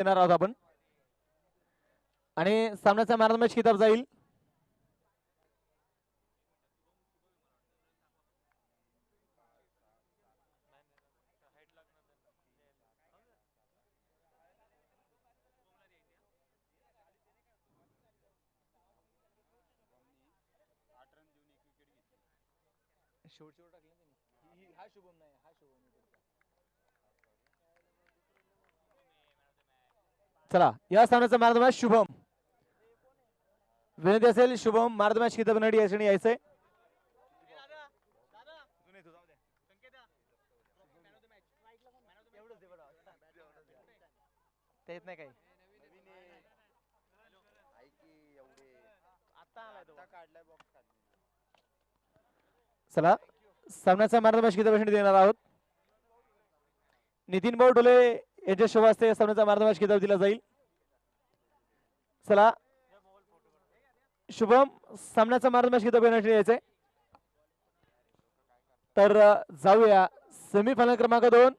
देणार आहोत आपण आणि सामन्याचा मॅन ऑफ द मॅच किताब जाईल चला या सामन्याचा man of the match Shubham विनंती असेल Shubham man of the match किताब नडी यायचंय येत नाही काही चला सामन्याचा मॅन ऑफ द मॅच किताब देणार आहोत नितीन भाऊ डोले यांच्या शोभास्ते सामन्याचा मॅन ऑफ द मॅच किताब दिला जाईल चला शुभम सामन्याचा मॅन ऑफ द मॅच किताब यायचंय तर जाऊया सेमीफायनल क्रमांक 2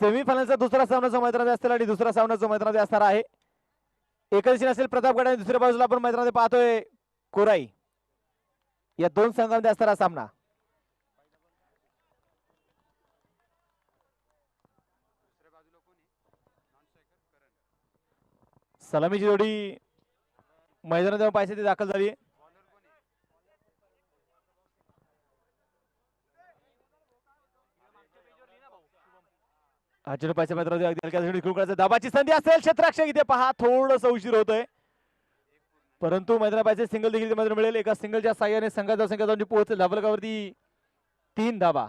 सेमीफायनलचा दुसरा सामना जो मैदानात असतील आणि दुसरा सामना जो मैदानात असणार आहे एका दिशेने असेल प्रतापगड आणि दुसऱ्या बाजूला आपण मैदानात पाहतोय कोराई या दोन संघांमध्ये असणारा सामना सलामीची जोडी मैदानात पाहिजे ती दाखल झाली अर्जुन पैसे मैदानात दाबाची संधी असेल क्षेत्राक्षक इथे पहा थोडस उशीर होतोय परंतु मैदाना पाहिजे सिंगल देखील मैदान मिळेल एका सिंगलच्या साह्याने संघाचा संख्या जाऊन पोहोचेल धाबलकावरती 3 धाबा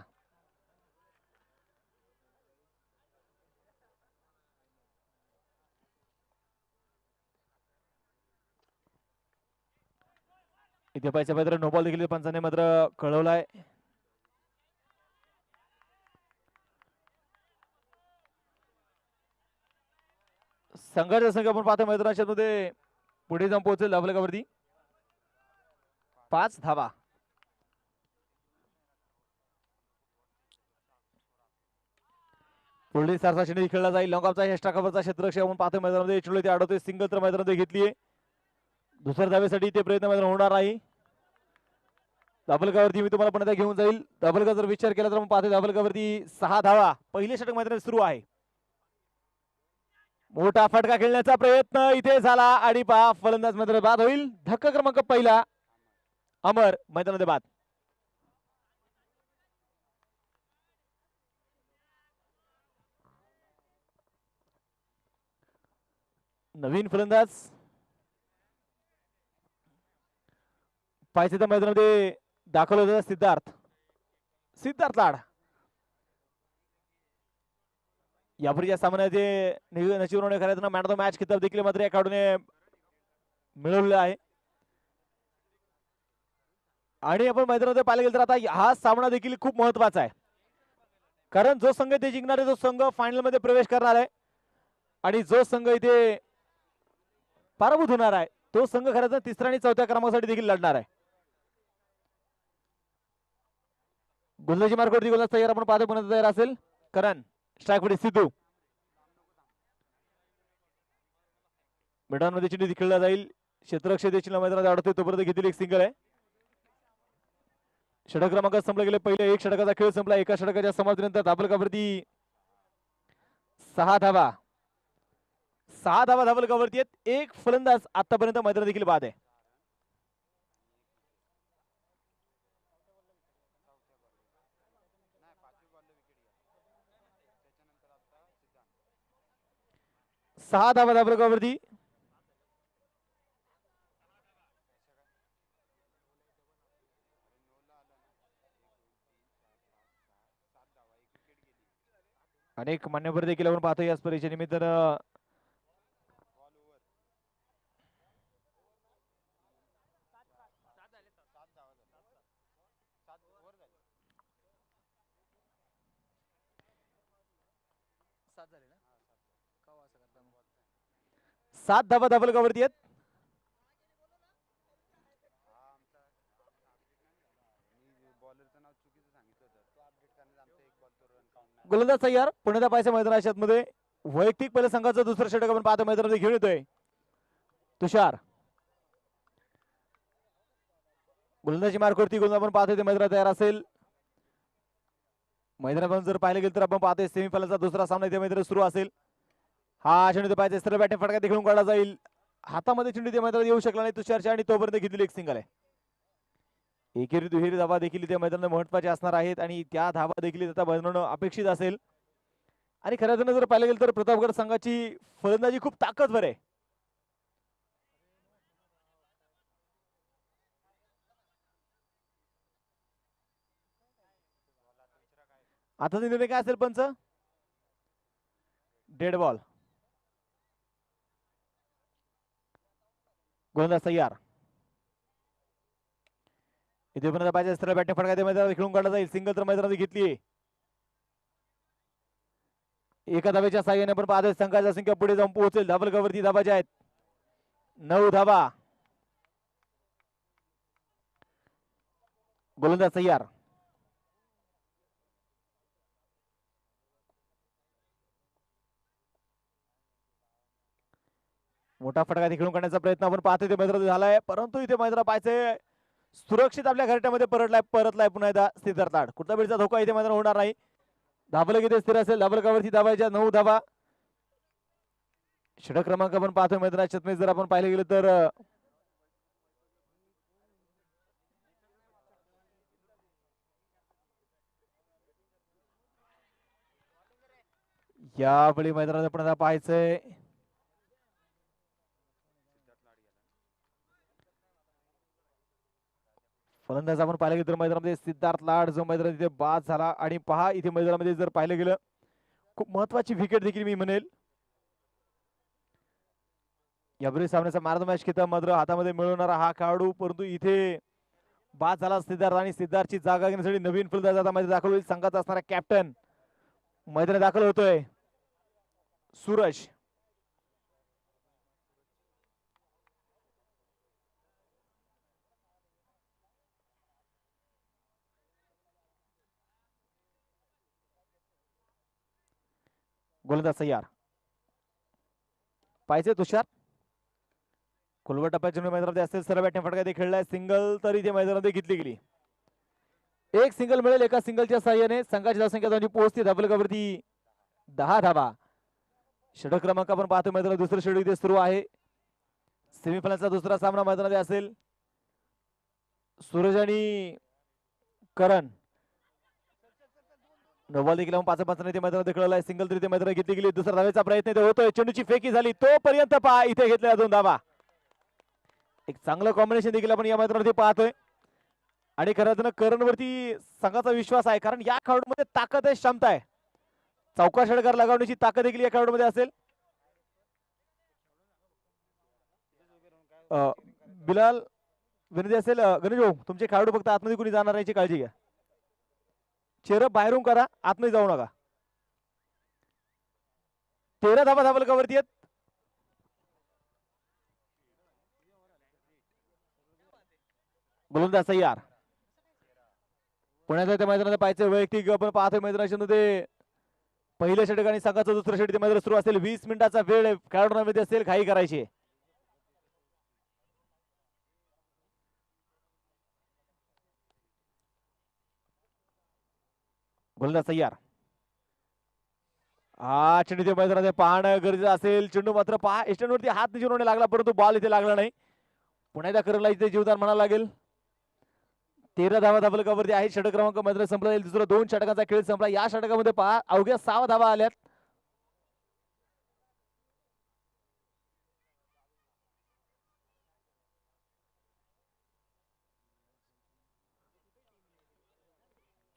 इथे पाहिजे मात्र नो बॉल देखील पंचाने मात्र कळवलाय संघाचा संख्या आपण पाहतो मैदानाच्या मध्ये पुढे जाऊन पोहोचेल धाबलकावरती 5 धाबा पुढील सारखा शेंडी खेळला जाईल लॉंगऑफचा षटकावरचा क्षेत्ररक्षक आपण पाहतो मैदानामध्ये चिडले ते अडवतोय सिंगल तर मैदानामध्ये घेतलीये दुसऱ्या धावेसाठी ते प्रयत्न मैदान होणार आहे धाबलकावरती मी तुम्हाला पण घेऊन जाईल धाबलका जर विचार केला तर आपण पाहतो धाबलकावरती 6 धावा पहिले षटक मैदानात सुरू आहे मोठा फटका खेळण्याचा प्रयत्न इथे झाला आणि पहा फलंदाज मैदानात बाद होईल धक्का क्रमांक पहिला अमर मैदानामध्ये बाद नवीन फलंदाज पाहिजे मैदानामध्ये दाखल होता सिद्धार्थ लाड यापूर्वीच्या सामन्याचे नशिबने खऱ्या मॅन ऑफ द मॅच किताब देखील मात्र या खेळाडूने मिळवलेला आहे आणि आपण मैदानामध्ये पाहिलं गेलं तर आता हा सामना देखील खूप महत्वाचा आहे कारण जो संघ इथे जिंकणार आहे तो संघ फायनल मध्ये प्रवेश करणार आहे आणि जो संघ इथे पराभूत होणार आहे तो संघ खरंच तिसऱ्या आणि चौथ्या क्रमांकासाठी देखील लढणार आहे गोलंदाजी मार्गावरती गोलंदाज तयार आपण पाहतो पुन्हा तयार असेल करण स्ट्राईक मध्ये सिद्धू मैदानामध्ये चिंडी खेळला जाईल क्षेत्ररक्षक देखील मैदानात अडवतोय तोपर्यंत घेतली एक सिंगल आहे षटक क्रमांक संपले गेले पहिले एक षटकाचा खेळ संपला एका षटकाच्या समाप्तीनंतर धाबलकावरती 6 धाबा धाबलकावरती आहेत एक फलंदाज आतापर्यंत मैदानात देखील बाद आहे सहा धाबा धाबलकावरती अनेक मान्यवर देखील आपण पाहतो या स्पर्धेच्या निमित्तानं सात धाबा धाबलकावरती आहेत गोलंदाज तयार. पुण्याच्या पायच्या मैदानाच्या मध्ये वैयक्तिक पहिल्या संघाचं दुसरं षटक आपण पाहतो मैदानामध्ये घेऊन येतोय तुषार. गोलंदाजी मार्कवरती गोलंदाज आपण पाहतोय ते मैदानात तयार असेल. मैदानात जर पाहिलं गेलं तर आपण पाहतोय सेमीफायनलचा दुसरा सामना इथे मैदानात सुरू असेल. हा चेंडू पाहिजे सरळ बॅटिंग फटका देखील काढला जाईल. हातामध्ये चेंडू ते मैदानात येऊ शकला नाही तुषारच्या आणि तोपर्यंत घेतलेली एक सिंगल आहे. एकेरी दुहेरी धावा देखील त्या मैदानात महत्वाचे असणार आहेत आणि त्या धावा देखील आता बनवणं अपेक्षित असेल. आणि खऱ्या अर्थानं जर पाहिलं गेलं तर प्रतापगड संघाची फलंदाजी खूप ताकदवर आहे. आता निर्णय काय असेल पंच? Dead ball. गोलंदाज तयार. इथे पण पाहिजे सरळ बॅटिंग फटका ते मैदानात खेळून काढला जाईल. सिंगल तर मैदानात घेतली. एका धावेच्या साह्याने पण पाहतोय संघाच्या संख्या पुढे जाऊन पोहोचेल. धाबल कवरती धाबाच्या आहेत 9 धाबा. गोलंदाज तयार. मोठा फटका खेळून काढण्याचा प्रयत्न आपण पाहतोय ते मैदानात झालाय, परंतु इथे मैदानात पाहायचे सुरक्षित आपल्या घरट्यामध्ये परतलाय पुन्हा एकदा सिद्धार्थ लाड. कुठला बिडचा धोका इथे मैदान होणार नाही. धाबल किती स्थिर असेल. धाबल कवरती धाबायच्या 9 धाबा. षटक क्रमांक आपण पाहतोय मैदानात छत्तीस जर आपण पाहिलं गेलं तर यावेळी मैदानात आपण आता पाहायचंय फलंदाज आपण पाहिलं गेलं तर मैदानामध्ये सिद्धार्थ लाड जो मैदानात इथे बाद झाला. आणि पहा इथे मैदानामध्ये जर पाहिलं गेलं खूप महत्वाची विकेट देखील मी म्हणेल. यावेळी सामन्याचा मॅन मॅच किताब मात्र हातामध्ये मिळवणारा हा खेळाडू, परंतु इथे बाद झाला सिद्धार्थ आणि सिद्धार्थची जागा घेण्यासाठी नवीन फलंदाज आता मध्ये दाखल होईल. संघाचा असणारा कॅप्टन मैदानात दाखल होतोय सूरज. गोलंदाज तयार. पाहिजे तुषार. खुलवट टप्प्याच्या मैदानामध्ये असेल. सरळ बॅटिंग फटका ते खेळलाय. सिंगल तरी ते मैदानामध्ये घेतली गेली. एक सिंगल मिळेल. एका सिंगलच्या साह्याने संघाची धावसंख्या जाऊन पोहोचते धाबलकावरती 10 धाबा. षटक क्रमांक आपण पाहतो मैदानात दुसरं षटक इथे सुरू आहे. सेमीफायनलचा दुसरा सामना मैदानामध्ये असेल. सूरज आणि करण. नोबॉल देखील 5-5 मैदानात खेळलाय. सिंगल तरी ते मैदानात घेतली गेली. दुसरा धावेचा प्रयत्न होतोय. चेंडूची फेकी झाली तोपर्यंत पहा इथे घेतल्या 2 धाबा. एक चांगलं कॉम्बिनेशन देखील आपण या मैदानावरती पाहतोय आणि खरं तर करणवरती संघाचा विश्वास आहे, कारण या खेळाडूमध्ये ताकद आहे, क्षमता आहे. चौकार षटकार लगावण्याची ताकद देखील या खेळाडूमध्ये असेल. बिलाल विनंती असेल गणेश भाऊ, तुमचे खेळाडू फक्त आतमध्ये कुणी जाणार याची काळजी घ्या. चेहरा बाहेरून करा, आतमध्ये जाऊ नका. 13 धाबा धाबलकावरती आहेत. गोलंदाज तयार. पुण्याच्या मैदानात पाहायचं वैयक्तिक आपण पाहतोय मैदानामध्ये पहिल्या षटक आणि संघाचं दुसरं षटक मैदान सुरू असेल. 20 मिनिटाचा वेळ खेळाडूंमध्ये असेल, घाई करायची. गोलंदाज तयार. हा चेंडू ते मैदानात पाहणं गरजेचं असेल. चेंडू मात्र पहा एस्टंडवरती हात निजवणे लागला, परंतु बॉल इथे लागला नाही. पुन्हा एकदा करला इथे जीवदान म्हणावं लागेल. 13 धावा धाबलकावरती आहे. षटक क्रमांक मैदानात संपला जाईल. दुसरा 2 षटकांचा खेळ संपला. या षटकामध्ये पहा अवघ्या 6 धावा आल्यात.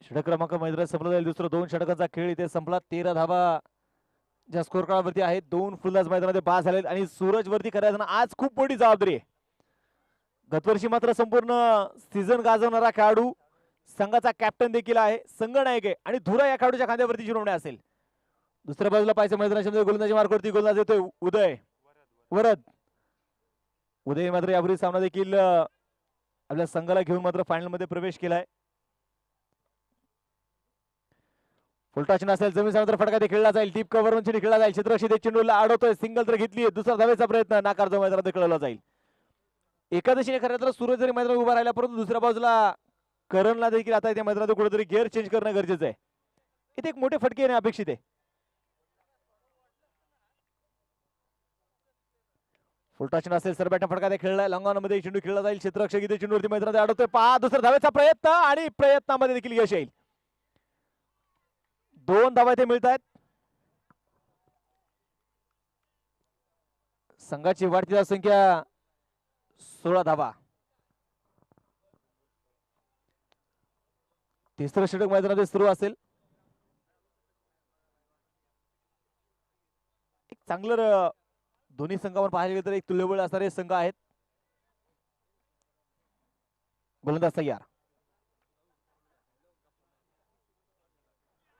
षटक क्रमांक मैदानात संपला जाईल. दुसरा 2 षटकांचा खेळ इथे संपला. 13 धावा ज्या स्कोर काळावरती आहेत. 2 फुलंदाज मैदानामध्ये बाद झालेत आणि सूरज वरती करायचं आज खूप मोठी जबाबदारी आहे. गतवर्षी मात्र संपूर्ण सीझन गाजवणारा खेळाडू, संघाचा कॅप्टन देखील आहे, संघनायक आहे आणि धुरा या खेळाडूच्या खांद्यावरती जिरवणे असेल. दुसऱ्या बाजूला पाहायचं मैदानाच्या गोलंदाजी मार्कवरती गोलंदाज येतोय उदय वरद. उदय मात्र यापूर्वी सामना देखील आपल्या संघाला घेऊन मात्र फायनल मध्ये प्रवेश केलाय. फुलटॉच नसेल, जमीन समुद्र फटका ते खेळला जाईल, टीप कव्हर चेंडू खेळला जाईल, क्षेत्ररक्षक चेंडूला अडवतोय, सिंगल तर घेतली, दुसरा धावेचा प्रयत्न नाकार जो मैदानात खेळवला जाईल. एकादशीने खरं तर सूरज जरी मैदानात उभा राहिला, परंतु दुसऱ्या बाजूला करणला देखील आता त्या मैदानात कुठेतरी गिअर चेंज करणं गरजेचं आहे. इथे एक मोठे फटके येणे अपेक्षित आहे. फुलटॉच नसेल, सरबॅटन फटका ते खेळलाय, लंगावमध्ये चेंडू खेळला जाईल, क्षेत्ररक्षक इथे चेंडूवरती मैदानात अडवतोय, पहा दुसरा धावेचा प्रयत्न आणि प्रयत्नामध्ये देखील यश येईल. 2 धावा इथे मिळत आहेत. संघाची वाढती संख्या 16 धावा. तिसरं षटक मैदानात सुरू असेल. एक चांगलं दोन्ही संघावर पाहायला गेलं तर एक तुल्यबळ असणारे संघ आहेत. गोलंदाज तयार.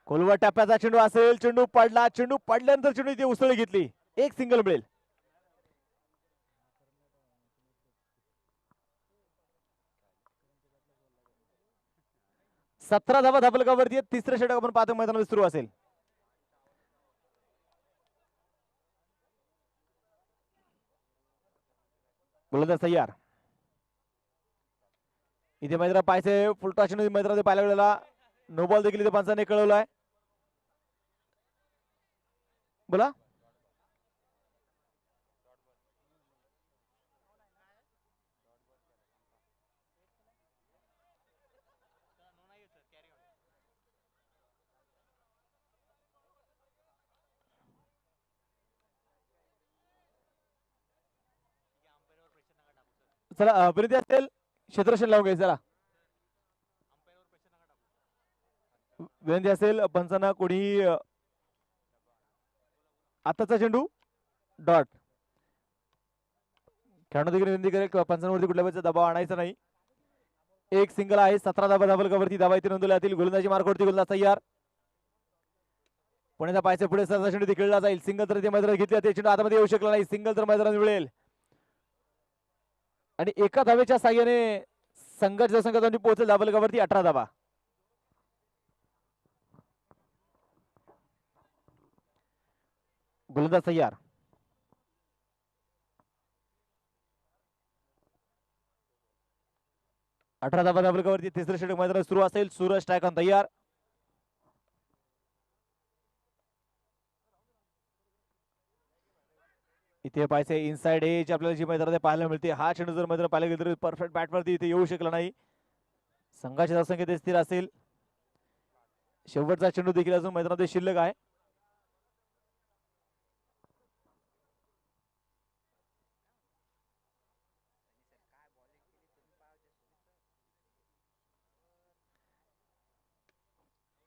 कोलवा टप्प्याचा चेंडू असेल, चेंडू पडला, चेंडू पडल्यानंतर चेंडू इथे उसळी घेतली, एक सिंगल मिळेल. सतरा धावा धाबलकावरती. तिसरं षटक आपण पाहतो मैदानात सुरू असेल. गोलंदाज तयार. इथे मैदानात पाहायचे फुलटॉच मैदानात पाहायला गेलेला नो बॉल देखील इथे पंचाने कळवलाय. बोला. चला विनंती असेल क्षेत्ररक्षण लावून घ्यायचं. चला विनंती असेल पंचांना, कोणी आताचा चेंडू डॉट खेळणं देखील विनंती करेल, पंचांवरती कुठल्या प्रकारचा दबाव आणायचा नाही. एक सिंगल आहे. 17 धावा धाबलकावरती धावा इथे नोंदवल्या जातील. गोलंदाजी मार्कवरती गोलंदाज तयार. पुण्याचा पायच्या पुढे सरचा चेंडू खेळला जाईल, सिंगल तर ते मैदानात घेतली, ते चेंडू आतमध्ये येऊ शकला नाही, सिंगल तर मैदानात मिळेल. आणि एका धावेच्या साह्याने संघाच्या संघात पोहोचेल धाबलकावरती 18 धावा. गोलंदाज तयार. अठरा धावा धाबलकावरती तिसरं षटक मैदानात सुरू असेल. सूरज स्ट्रायकॉन तयार. इथे पाहिजे इनसाइड एज आपल्याला जी मैदानात पाहायला मिळते. हा चेंडू जर मैदानात पाहायला गेलं तर परफेक्ट बॅटवरती इथे येऊ शकला नाही. संघाची धावसंख्या स्थिर असेल. शेवटचा चेंडू देखील अजून मैदानात शिल्लक आहे.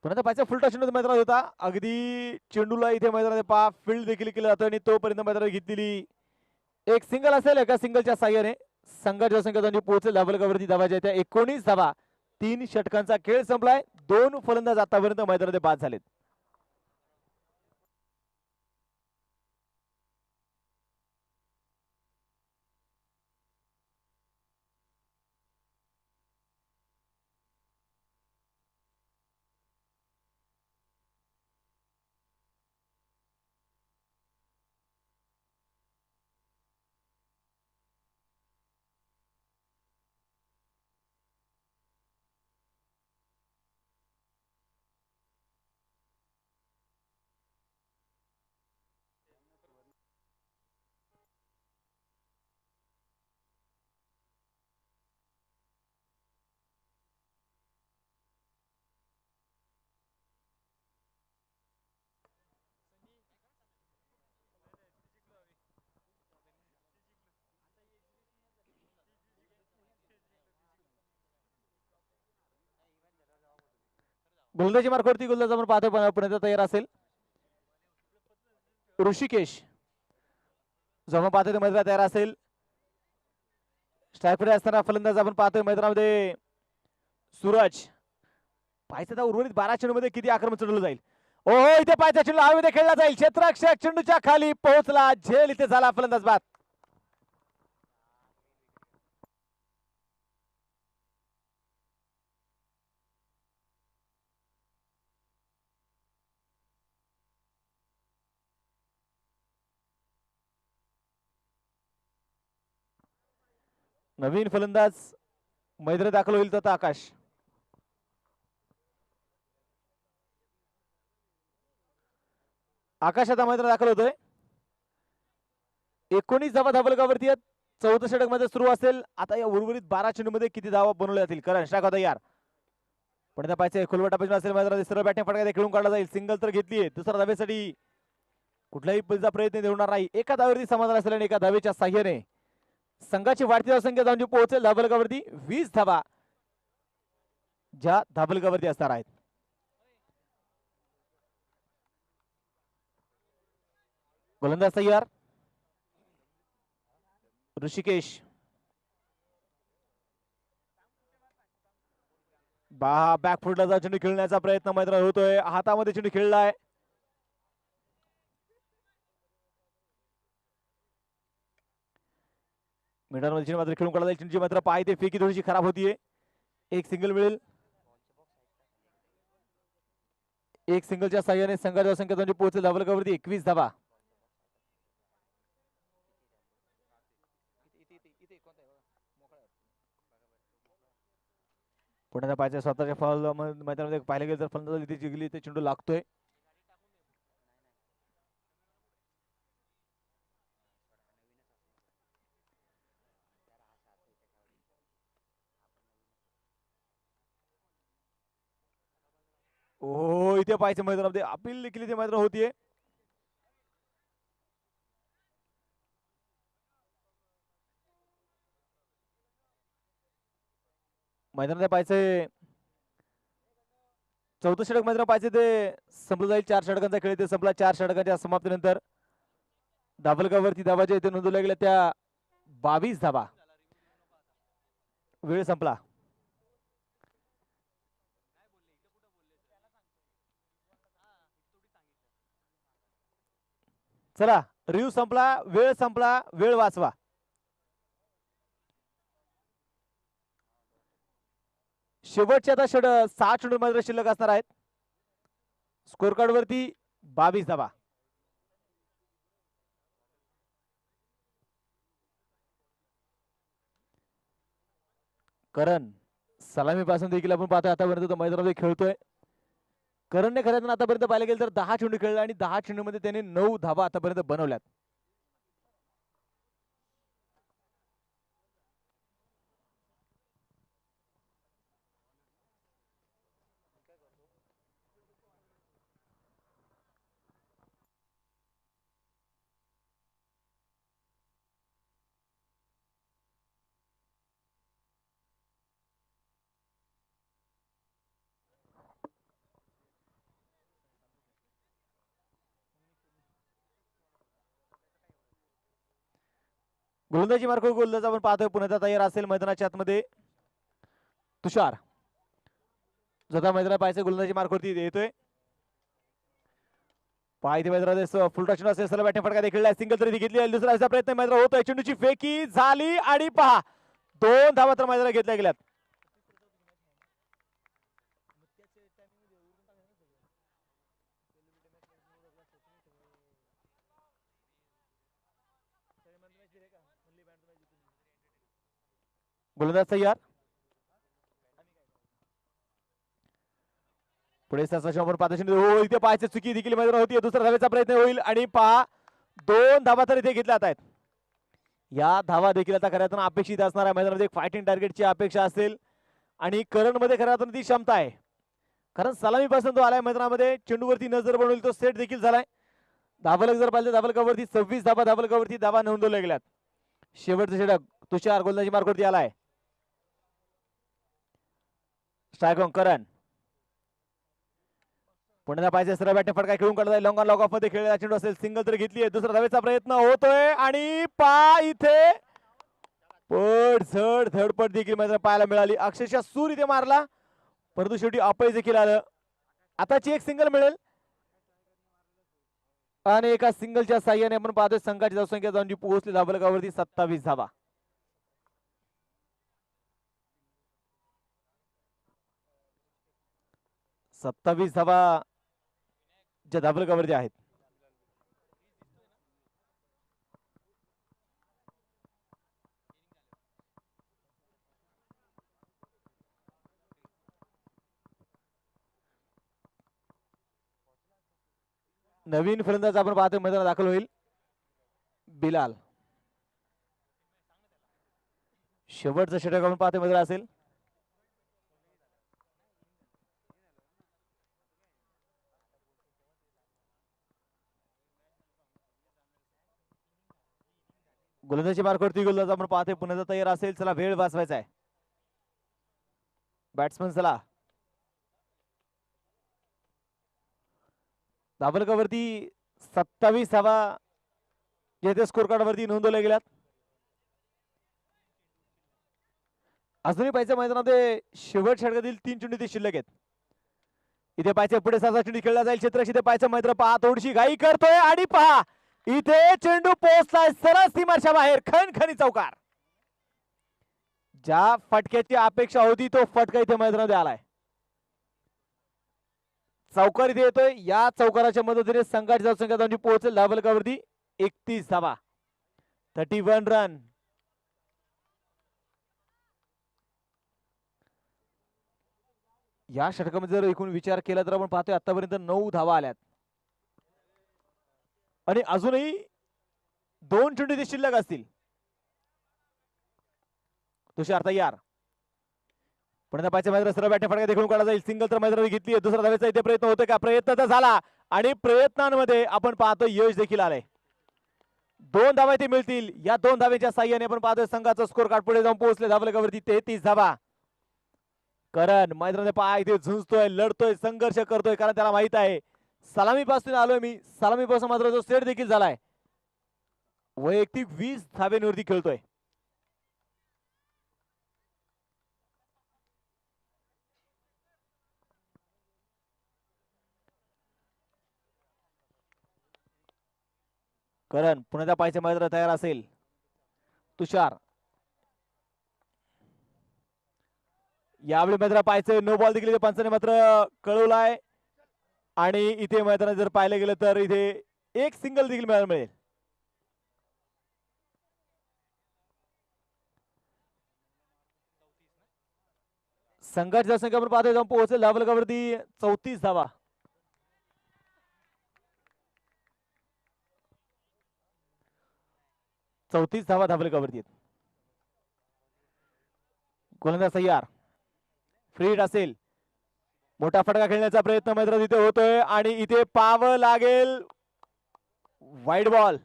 पुन्हा पाहिजे फुलटा चेंडू मैदानात होता. अगदी चेंडूला इथे मैदानात पहा फील्ड देखील केलं जातं आणि तोपर्यंत मैदानात घेतलेली एक सिंगल असेल. एका सिंगलच्या साह्याने संघाच्या संघात पोहोचेल धाबलकावरती धावाच्या त्या 19 धावा. 3 षटकांचा खेळ संपलाय. 2 फलंदाज आतापर्यंत मैदानात बाद झालेत. गोलंदाजी मार्गावरती गोलंदाज आपण पाहतो पुण्याचा तयार असेल. ऋषिकेश जो पाहतोय मैदानात तयार असेल. स्ट्रायक असताना फलंदाज आपण पाहतोय मैदानामध्ये सूरज. पाहायचं तर उर्वरित 12 चेंडू मध्ये किती आक्रमण चढवलं जाईल. ओ इथे पाहायचा चेंडू हवेमध्ये खेळला जाईल. क्षेत्ररक्षक चेंडूच्या खाली पोहोचला. झेल इथे झाला फलंदाज बाद. नवीन फलंदाज मैदानात दाखल होईल तर आकाश. आकाश आता मैदानात दाखल होतोय. 19 धावा धाबलकावरती आहेत. 14 षटक मध्ये सुरू असेल. आता या उर्वरित 12 चेंडूमध्ये किती धावा बनवल्या जातील. करण स्ट्राईक होता यार. पण त्या पाहिजे खोलवटा पाहिजे असेल मैदानात सरळ बॅटिंग फटका खेळून काढला जाईल. सिंगल तर घेतलीये. दुसऱ्या धावेसाठी कुठलाही पलीचा प्रयत्न देणार नाही. एका धावेवरती समाधान असेल आणि एका धावेच्या साह्याने संघाची वाढती धावसंख्या जाऊन पोहोचेल धाबलकावरती 20 धावा ज्या धाबलकावरती असणार आहेत. गोलंदाज तयार. ऋषिकेश बॅकफुटला चेंडू खेळण्याचा प्रयत्न मैदानात होतोय. हातामध्ये चेंडू खेळलाय. मिडलमध्ये चेंडू मात्र खेळून काढला जाईल. चेंडूची मात्र पाय ते फेकी थोडीशी खराब होतीये. एक सिंगल मिळेल. एक सिंगलच्या साह्याने संघाच्या संख्या पोहोचेल धाबलकावरती 21 धावा. पुण्याच्या पाहिजे स्वतःच्या फॉल मैदानामध्ये पाहिलं गेलं तर फलंदाज इथे जिंकली ते चेंडू लागतोय. ओ इथे पाहिजे मैदानामध्ये अपील देखील इथे मैदान होतीये. मैदानात पाहिजे 14 षटक मैदान पाहिजे ते संपलं जाईल. 4 षटकांचा खेळ ते संपला. 4 षटकांच्या समाप्तीनंतर धाबलकावरती धावा ज्या इथे नोंदवल्या गेल्या त्या 22 धावा. वेळ संपला. चला रिव्ह्यू संपला. वेळ संपला. वेळ वाचवा. शेवटचे आता 6 चेंडू मात्र शिल्लक असणार आहेत. स्कोर कार्ड वरती 22 धावा. करण सलामी पासून देखील आपण पाहतोय आतापर्यंत तो मैदानामध्ये खेळतोय. करणने खरं आतापर्यंत पाहिलं गेलं तर 10 चेंडू खेळला आणि 10 चेंडू मध्ये त्याने 9 धावा आतापर्यंत बनवल्यात. गोलंदाजी मार्क गोलंदाज आपण पाहतोय पुण्याचा तयार असेल मैदानाच्या आतमध्ये. तुषार जोधा मैदानात पाहायचं गोलंदाजी मार्कवरती येतोय. पाहिजे मैदानात फुल टच असेल सलग बॅटिंग फटका देखील सिंगल तरी घेतली. दुसरा प्रयत्न मैदानात होतोय. चेंडूची फेकी झाली आणि पहा 2 धावा तर मैदानात घेतल्या गेल्यात. गोलंदाज तयार. पुढे हो इथे पाहायचे चुकी देखील मैदानात होती. दुसऱ्या धावेचा प्रयत्न होईल आणि पहा 2 धावा तर इथे घेतल्या आहेत. या धावा देखील आता खऱ्या अर्थानं अपेक्षित असणार आहे. मैदानामध्ये एक फायटिंग टार्गेटची अपेक्षा असेल आणि करण मध्ये खऱ्या अर्थानं ती क्षमता आहे. कारण सलामी पासून तो आलाय मैदानामध्ये. चेंडूवरती नजर बनवली तो सेट देखील झालाय. धाबलक जर पाहिजे धाबलकावरती 26 धावा धाबलकावरती धावा नोंदवल्या गेल्यात. शेवटचं षटक तुषार गोलंदाजी मार्कवरती आलाय. स्ट्राईक ऑन करण. पुण्याला पाहिजे सरळ बॅटिंग फटका खेळून काढला जाईल. लॉंग ऑन लॉग ऑफ मध्ये खेळलेला चेंडू असेल. सिंगल तर घेतलीये. दुसरा धावेचा प्रयत्न होतोय आणि इथे पड झड धडपड देखील मैदानात पाहायला मिळाली. अक्षरशः सूर इथे मारला परंतु शेवटी अपयश देखील आलं. आताची एक सिंगल मिळेल आणि एका सिंगलच्या साह्याने आपण पाहतोय संघाची धावसंख्या जाऊन पोहोचली धाबलकावरती 27 धावा. सत्तावीस धावा ज्या धाबलकावरती आहेत. नवीन फलंदाज आपण पाहतोय मैदानात दाखल होईल बिलाल. शेवटचं षटक आपण पाहतोय मैदानात असेल. गोलंदाजी मार्कवरती गोलंदाज आपण पाहतोय पुन्हा तयार असेल. चला वेळ वाचवायचा आहे. बॅट्समन चला धाबलकावरती 27 धावा येथे स्कोर कार्ड वरती नोंदवल्या गेल्यात. अजूनही पाहिजे मैदानामध्ये शेवट षटकातील 3 चेंडू ते शिल्लक आहेत. इथे पाहिजे पुढे 7 चेंडू खेळला जाईल. क्षेत्ररक्षक इथे पाहिजे मैत्र पहा थोडीशी घाई करतोय आणि पहा इथे चेंडू पोहोचलाय सरळ सीमाच्या बाहेर. खणखणी चौकार. ज्या फटक्याची अपेक्षा होती तो फटका इथे मैदानामध्ये आलाय. चौकार इथे येतोय. या चौकाराच्या मदतीने संघाची धावसंख्या पोहोचेल धाबलकावरती 31 धावा 31 रन. या षटकामध्ये जर एकूण विचार केला तर आपण पाहतोय आतापर्यंत 9 धावा आल्यात आणि अजूनही 2 चेंडू ते शिल्लक असतील. तुषार तयार. पुन्हा पाहिजे मैदान सरळ बॅटने फटका देखील काढला जाईल. सिंगल तर मैदानात घेतली. दुसरा धावेचा इथे प्रयत्न होतोय का? प्रयत्न तर झाला आणि प्रयत्नांमध्ये आपण पाहतो यश देखील आलंय. 2 धावा इथे मिळतील. या 2 धावेच्या साह्याने आपण पाहतोय संघाचा स्कोर कार्ड पुढे जाऊन पोहोचले धाबलकावरती 33 धावा. करण मैदानामध्ये पाय इथे झुंजतोय, लढतोय, संघर्ष करतोय कारण त्याला माहित आहे सलामी पासून आलोय मी. सलामी पासून मात्र तो सेट देखील झालाय. वैयक्तिक 20 धावेवरती खेळतोय. करण पुन्हा त्या पायच्या मैदानात तयार असेल. तुषार यावेळी मैदानात पाहायचं नो बॉल देखील पंचाने मात्र कळवलाय आणि इथे मैदानात जर पाहिलं गेलं तर इथे एक सिंगल देखील मिळेल. संघाची संख्या आपण पाहतोय जाऊन पोहोचेल धाबलकावरती 34 धावा. धाबलकावरती. गोलंदाज तयार. फ्री हिट असेल. मोठा फटका खेळण्याचा प्रयत्न मैदानात इथे होतोय आणि इथे पाव लागेल. वाईड बॉल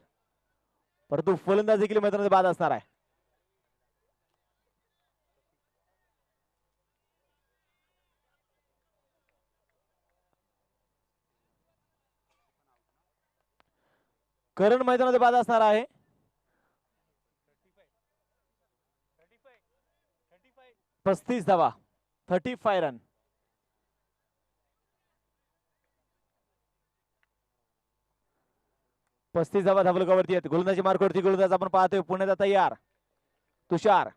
परंतु फलंदाज देखील मैदानात बाद असणार आहे. करण मैदानात बाद असणार आहे. 35 धावा 35 रन. धावा धाबलकावरती आहेत. गोलंदाजी मार्कवरती गोलंदाज आपण पाहतोय पुण्याचा तयार. तुषार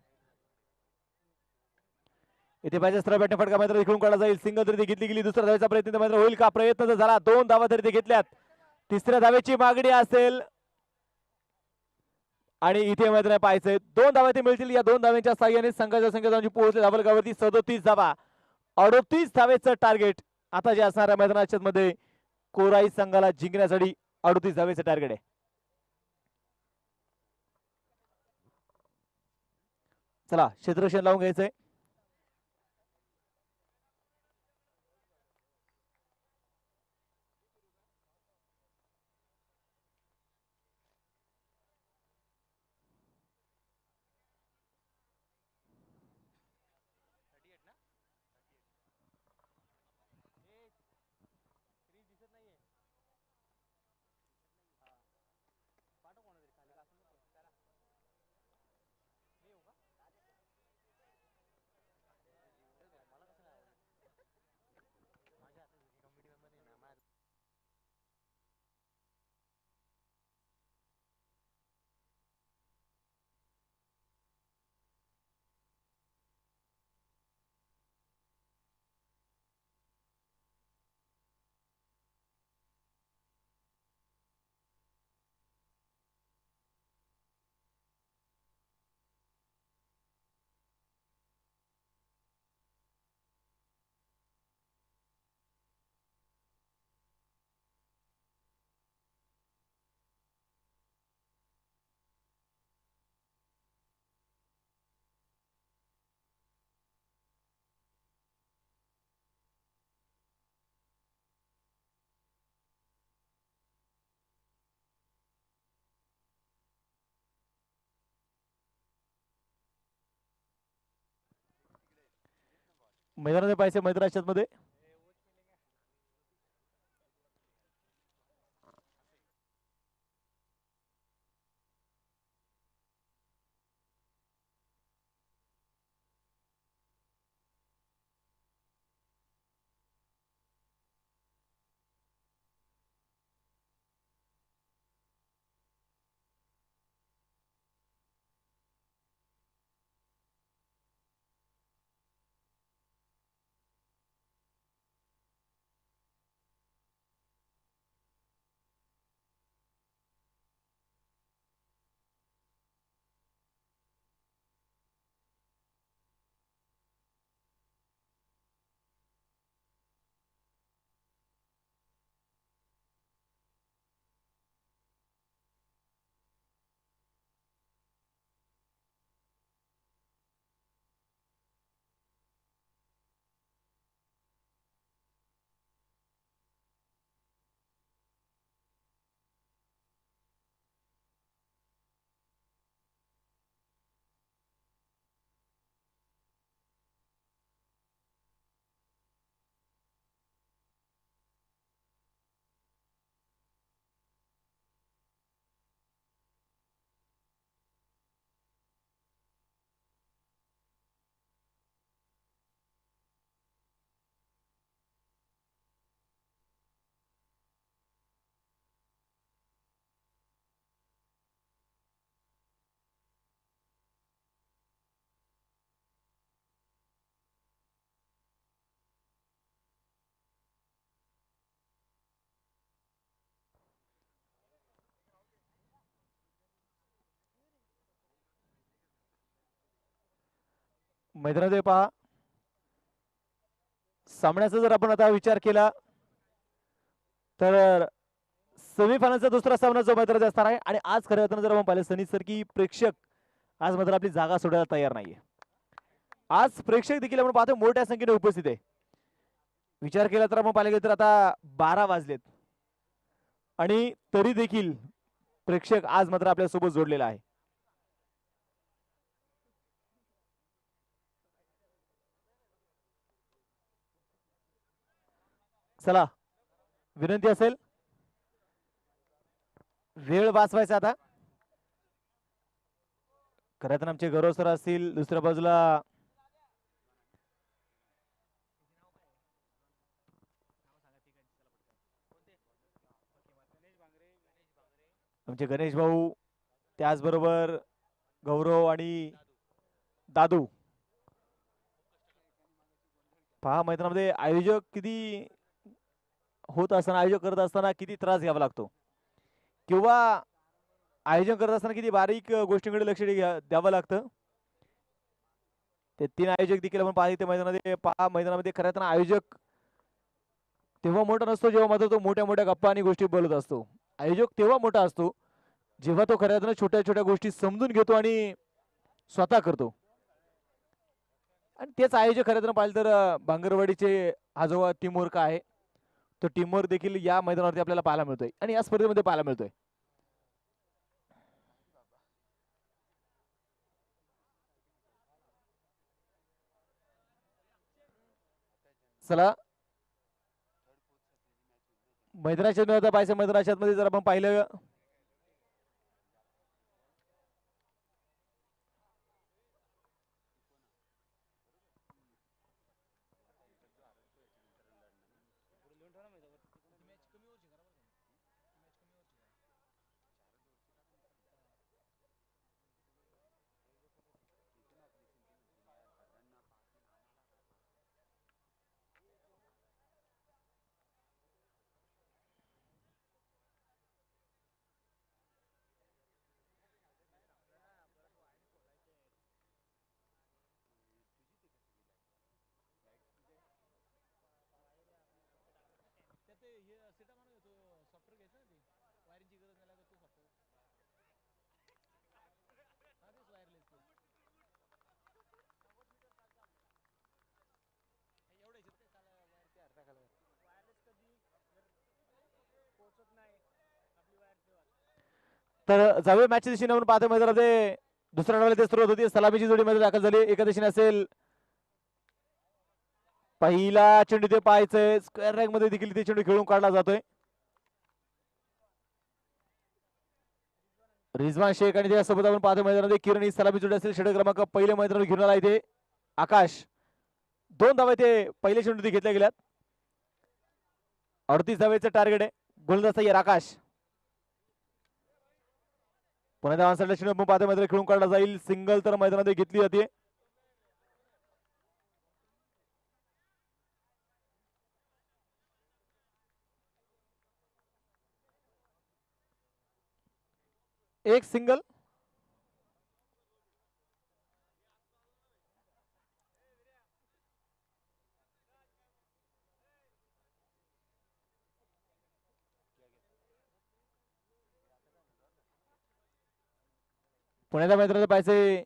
इथे पाहिजे सरळ बॅटने फटका मात्र इकडून काढला जाईल. सिंगल तरी घेतली गेली. दुसऱ्या धावेचा प्रयत्न मात्र होईल का? प्रयत्न तर झाला. 2 धावा तरी ते घेतल्यात. तिसऱ्या धावेची मागणी असेल आणि इथे मैदान पाहायचंय 2 धावा ते मिळतील. या 2 धाव्यांच्या साह्याने संघाच्या संख्या पोहोचले धाबलकावरती 37 धावा. 38 धावेचं टार्गेट आता जे असणाऱ्या मैदानाच्या मध्ये कोराई संघाला जिंकण्यासाठी 38 धावेचं टार्गेट आहे. चला क्षेत्ररक्षण लावून घ्यायचंय. मैदानामध्ये पाहिजे मैदानाच्या मध्ये मैदानामध्ये पहा सामन्याचा जर आपण आता विचार केला तर सेमीफायनलचा दुसरा सामना जो मैदानात असणार आहे आणि आज खऱ्या अर्थानं जर आपण पाहिलं सनी सर की प्रेक्षक आज मात्र आपली जागा सोडायला तयार नाहीये. आज प्रेक्षक देखील आपण पाहतो मोठ्या संख्येने उपस्थित आहे. विचार केला तर आपण पाहिलं तर आता 12 वाजलेत आणि तरी देखील प्रेक्षक आज मात्र आपल्या सोबत जोडलेला आहे. चला विनंती असेल वेळ वाचवायचा आता. खरं तर आमचे गौरव सर असतील दुसऱ्या बाजूला आमचे गणेश भाऊ त्याचबरोबर गौरव आणि दादू. पहा मैदानामध्ये आयोजक किती होत असताना आयोजक करत असताना किती त्रास घ्यावा लागतो किंवा आयोजन करत असताना किती बारीक गोष्टींकडे लक्ष द्यावं लागतं. ते 3 आयोजक देखील आपण पाहिजे मैदानामध्ये पहा मैदानामध्ये खऱ्या अर्थानं आयोजक तेव्हा मोठा नसतो जेव्हा मात्र तो मोठ्या मोठ्या गप्पा आणि गोष्टी बोलत असतो. आयोजक तेव्हा मोठा असतो जेव्हा तो खऱ्या अर्थानं छोट्या छोट्या गोष्टी समजून घेतो आणि स्वतः करतो. आणि तेच आयोजक खऱ्या अर्थानं पाहिलं तर भांगरवाडीचे हा जो टीमवर्क आहे तो टीमवर्क देखील या मैदानावरती आपल्याला पाहायला मिळतोय आणि या स्पर्धेमध्ये पाहायला मिळतोय. चला मैदानाच्या पाहिजे मैदानाच्या मध्ये जर आपण पाहिलं तर जावे मॅचच्या दिशेने आपण पाहतो मैदानामध्ये दुसऱ्या डावाला ते सुरुवात होती. सलामीची जोडी मध्ये दाखल झाली. एका दिशेने असेल पहिला चेंडू ते पाहायचंय, स्क्वेअर रॅक मध्ये देखील ते चेंडू खेळून काढला जातोय. रिजवान शेख आणि त्यासोबत आपण पाहतो मैदानामध्ये किरण ही सलामी जोडी असेल. षटक क्रमांक पहिले मैदानावर घेऊन आला इथे आकाश. 2 धावा ते पहिले चेंडू ते घेतल्या गेल्यात. 38 धावेचं टार्गेट आहे. गोलंदाज तयार आकाश. पुन्हा धावांसाठी चेंडू आपण पाहतो मैदानात खेळून काढला जाईल. सिंगल तर मैदानामध्ये घेतली जाते. एक सिंगल. पुण्याच्या मैदानात पाहिजे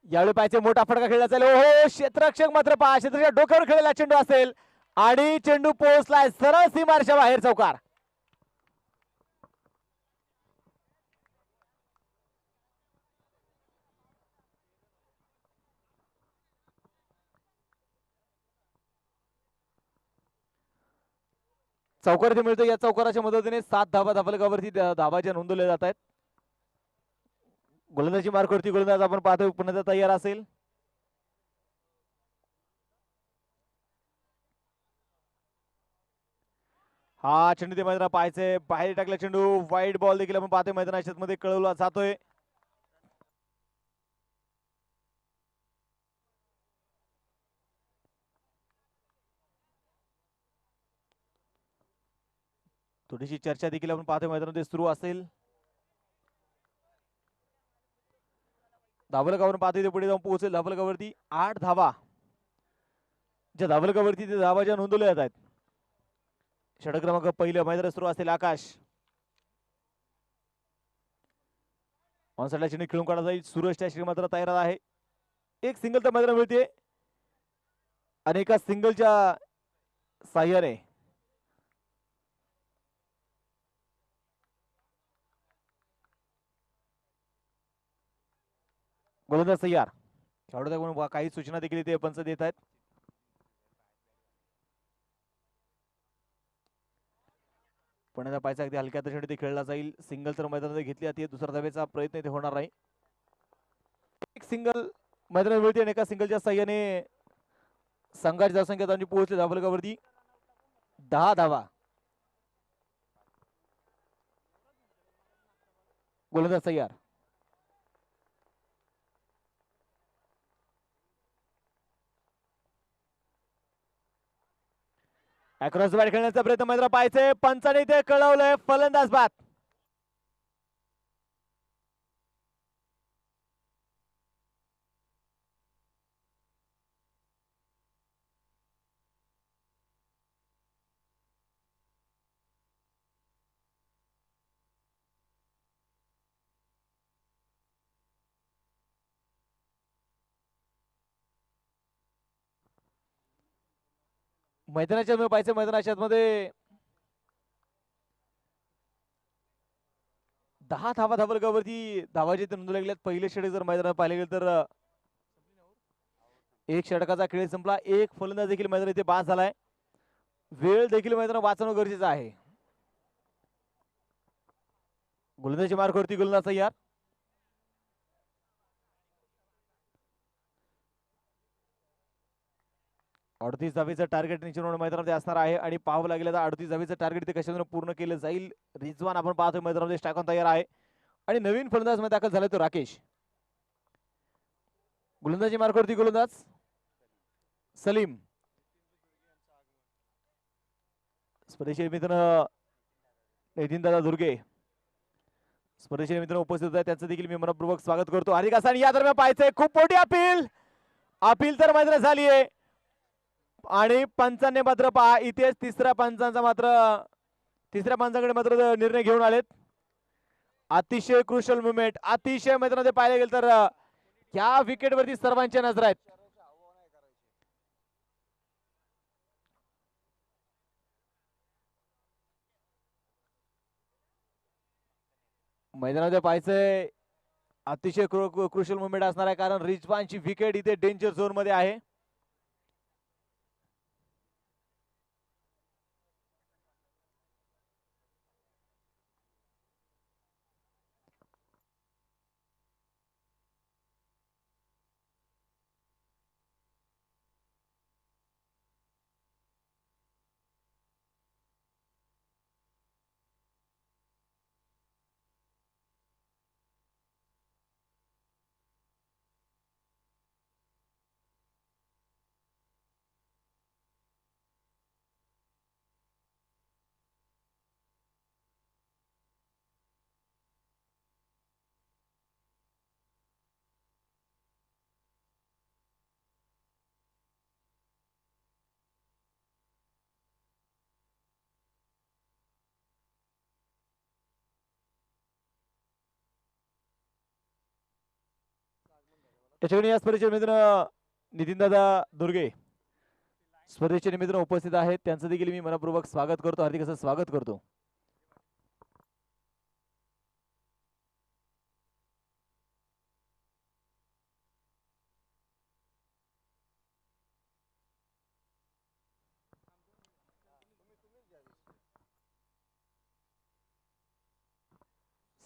यावेळी पाहिजे मोठा फटका खेळला जाईल. हो क्षेत्ररक्षक मात्र पहा क्षेत्ररक्षक डोक्यावर खेळलेला चेंडू असेल आणि चेंडू पोहोचलाय सरळ सीमारेषा बाहेर चौकार. चौकार इथे मिळतो. या चौकाराच्या मदतीने 7 धावा धाफलकावरती धावाच्या नोंदवल्या जात आहेत. गोलंदाजी मार्कवरती गोलंदाज आपण पाहतोय पुन्हा तयार असेल. हा चेंडू ते मैदानात पाहायचंय, बाहेर टाकला चेंडू. वाईट बॉल देखील आपण पाहतोय मैदानाच्या मध्ये कळवला जातोय. थोडीशी चर्चा देखील आपण पाहतोय मैदानामध्ये सुरू असेल. धावलकावरून पाहतोय पुढे जाऊन पोहोचेल धावलकावरती 8 धावा. ज्या धावलकावरती ते धावा ज्या नोंदवल्या जात आहेत. षटक क्रमांक पहिलं मैदानात सुरू असेल आकाश. ऑनसाइडला चेंडू खेळून काढला जाईल. सूरज त्या श्री मात्र तयार आहे. एक सिंगल तर मैदानात मिळते आणि एका सिंगलच्या साह्याने गोलंदाज तयार. खेळाडू काही सूचना देखील ते पंच देत आहेत. पुण्याचा पायचा अगदी हलक्या चेंडू ते खेळला जाईल. सिंगल तर मैदानात घेतली जाते. दुसरा धावेचा प्रयत्न इथे होणार नाही. एक सिंगल मैदानात मिळते आणि एका सिंगलच्या साह्याने संघाची धावसंख्या पोहोचले धावलकावरती 10 धावा. गोलंदाज तयार. अक्रॉस बॅट खेळण्याचा प्रयत्न मैदानात पाहायचे. पंचाने ते कळवलंय फलंदाज बाद. मैदानाच्या पाहिजे मैदानाच्या मध्ये 10 धावा धावलकावरती धावाचे ते नोंदवले गेल्यात. पहिले षटक जर मैदानात पाहिले गेले तर एक षटकाचा खेळ संपला. एक फलंदाज देखील मैदानात इथे बाद झालाय. वेळ देखील मैदानात वाचवणं गरजेचं आहे. गोलंदाजी मार्कवरती गोलंदाज तयार. अडतीस धावेचं टार्गेट निश्चित मैदानामध्ये असणार आहे आणि पाहावं लागेल 38 धावेचं टार्गेट ते कशाने पूर्ण केलं जाईल. रिजवान आपण पाहतोय मैदानामध्ये टाकून तयार आहे आणि नवीन फलंदाज मध्ये दाखल झालाय तो राकेश. गोलंदाजी मार्कवरती गोलंदाज सलीम. स्वदेशी मित्र नितीन दादा दुर्गे स्वदेशी मित्र उपस्थित आहेत. त्यांचं देखील मी मनपूर्वक स्वागत करतो. हार्दिक असं या दरम्यान पाहायचंय खूप मोठी अपील तर मैदानात झाली आहे आणि पंचांनी मात्र पहा इथेच तिसऱ्या पंचाकडे मात्र निर्णय घेऊन आलेत. अतिशय क्रुशल मुवमेंट अतिशय मैदानामध्ये पाहायला गेलं तर या विकेट वरती सर्वांच्या नजर आहेत. मैदानामध्ये पाहायचंय अतिशय क्रुशल मुवमेंट असणार आहे कारण रिजवानची विकेट इथे डेंजर झोन मध्ये आहे. याच्याकडे या स्पर्धेचे मित्र नितीनदादा दुर्गे स्पर्धेच्या निमित्तानं उपस्थित आहेत, त्यांचं देखील मी मनपूर्वक स्वागत करतो, हार्दिक असं स्वागत करतो.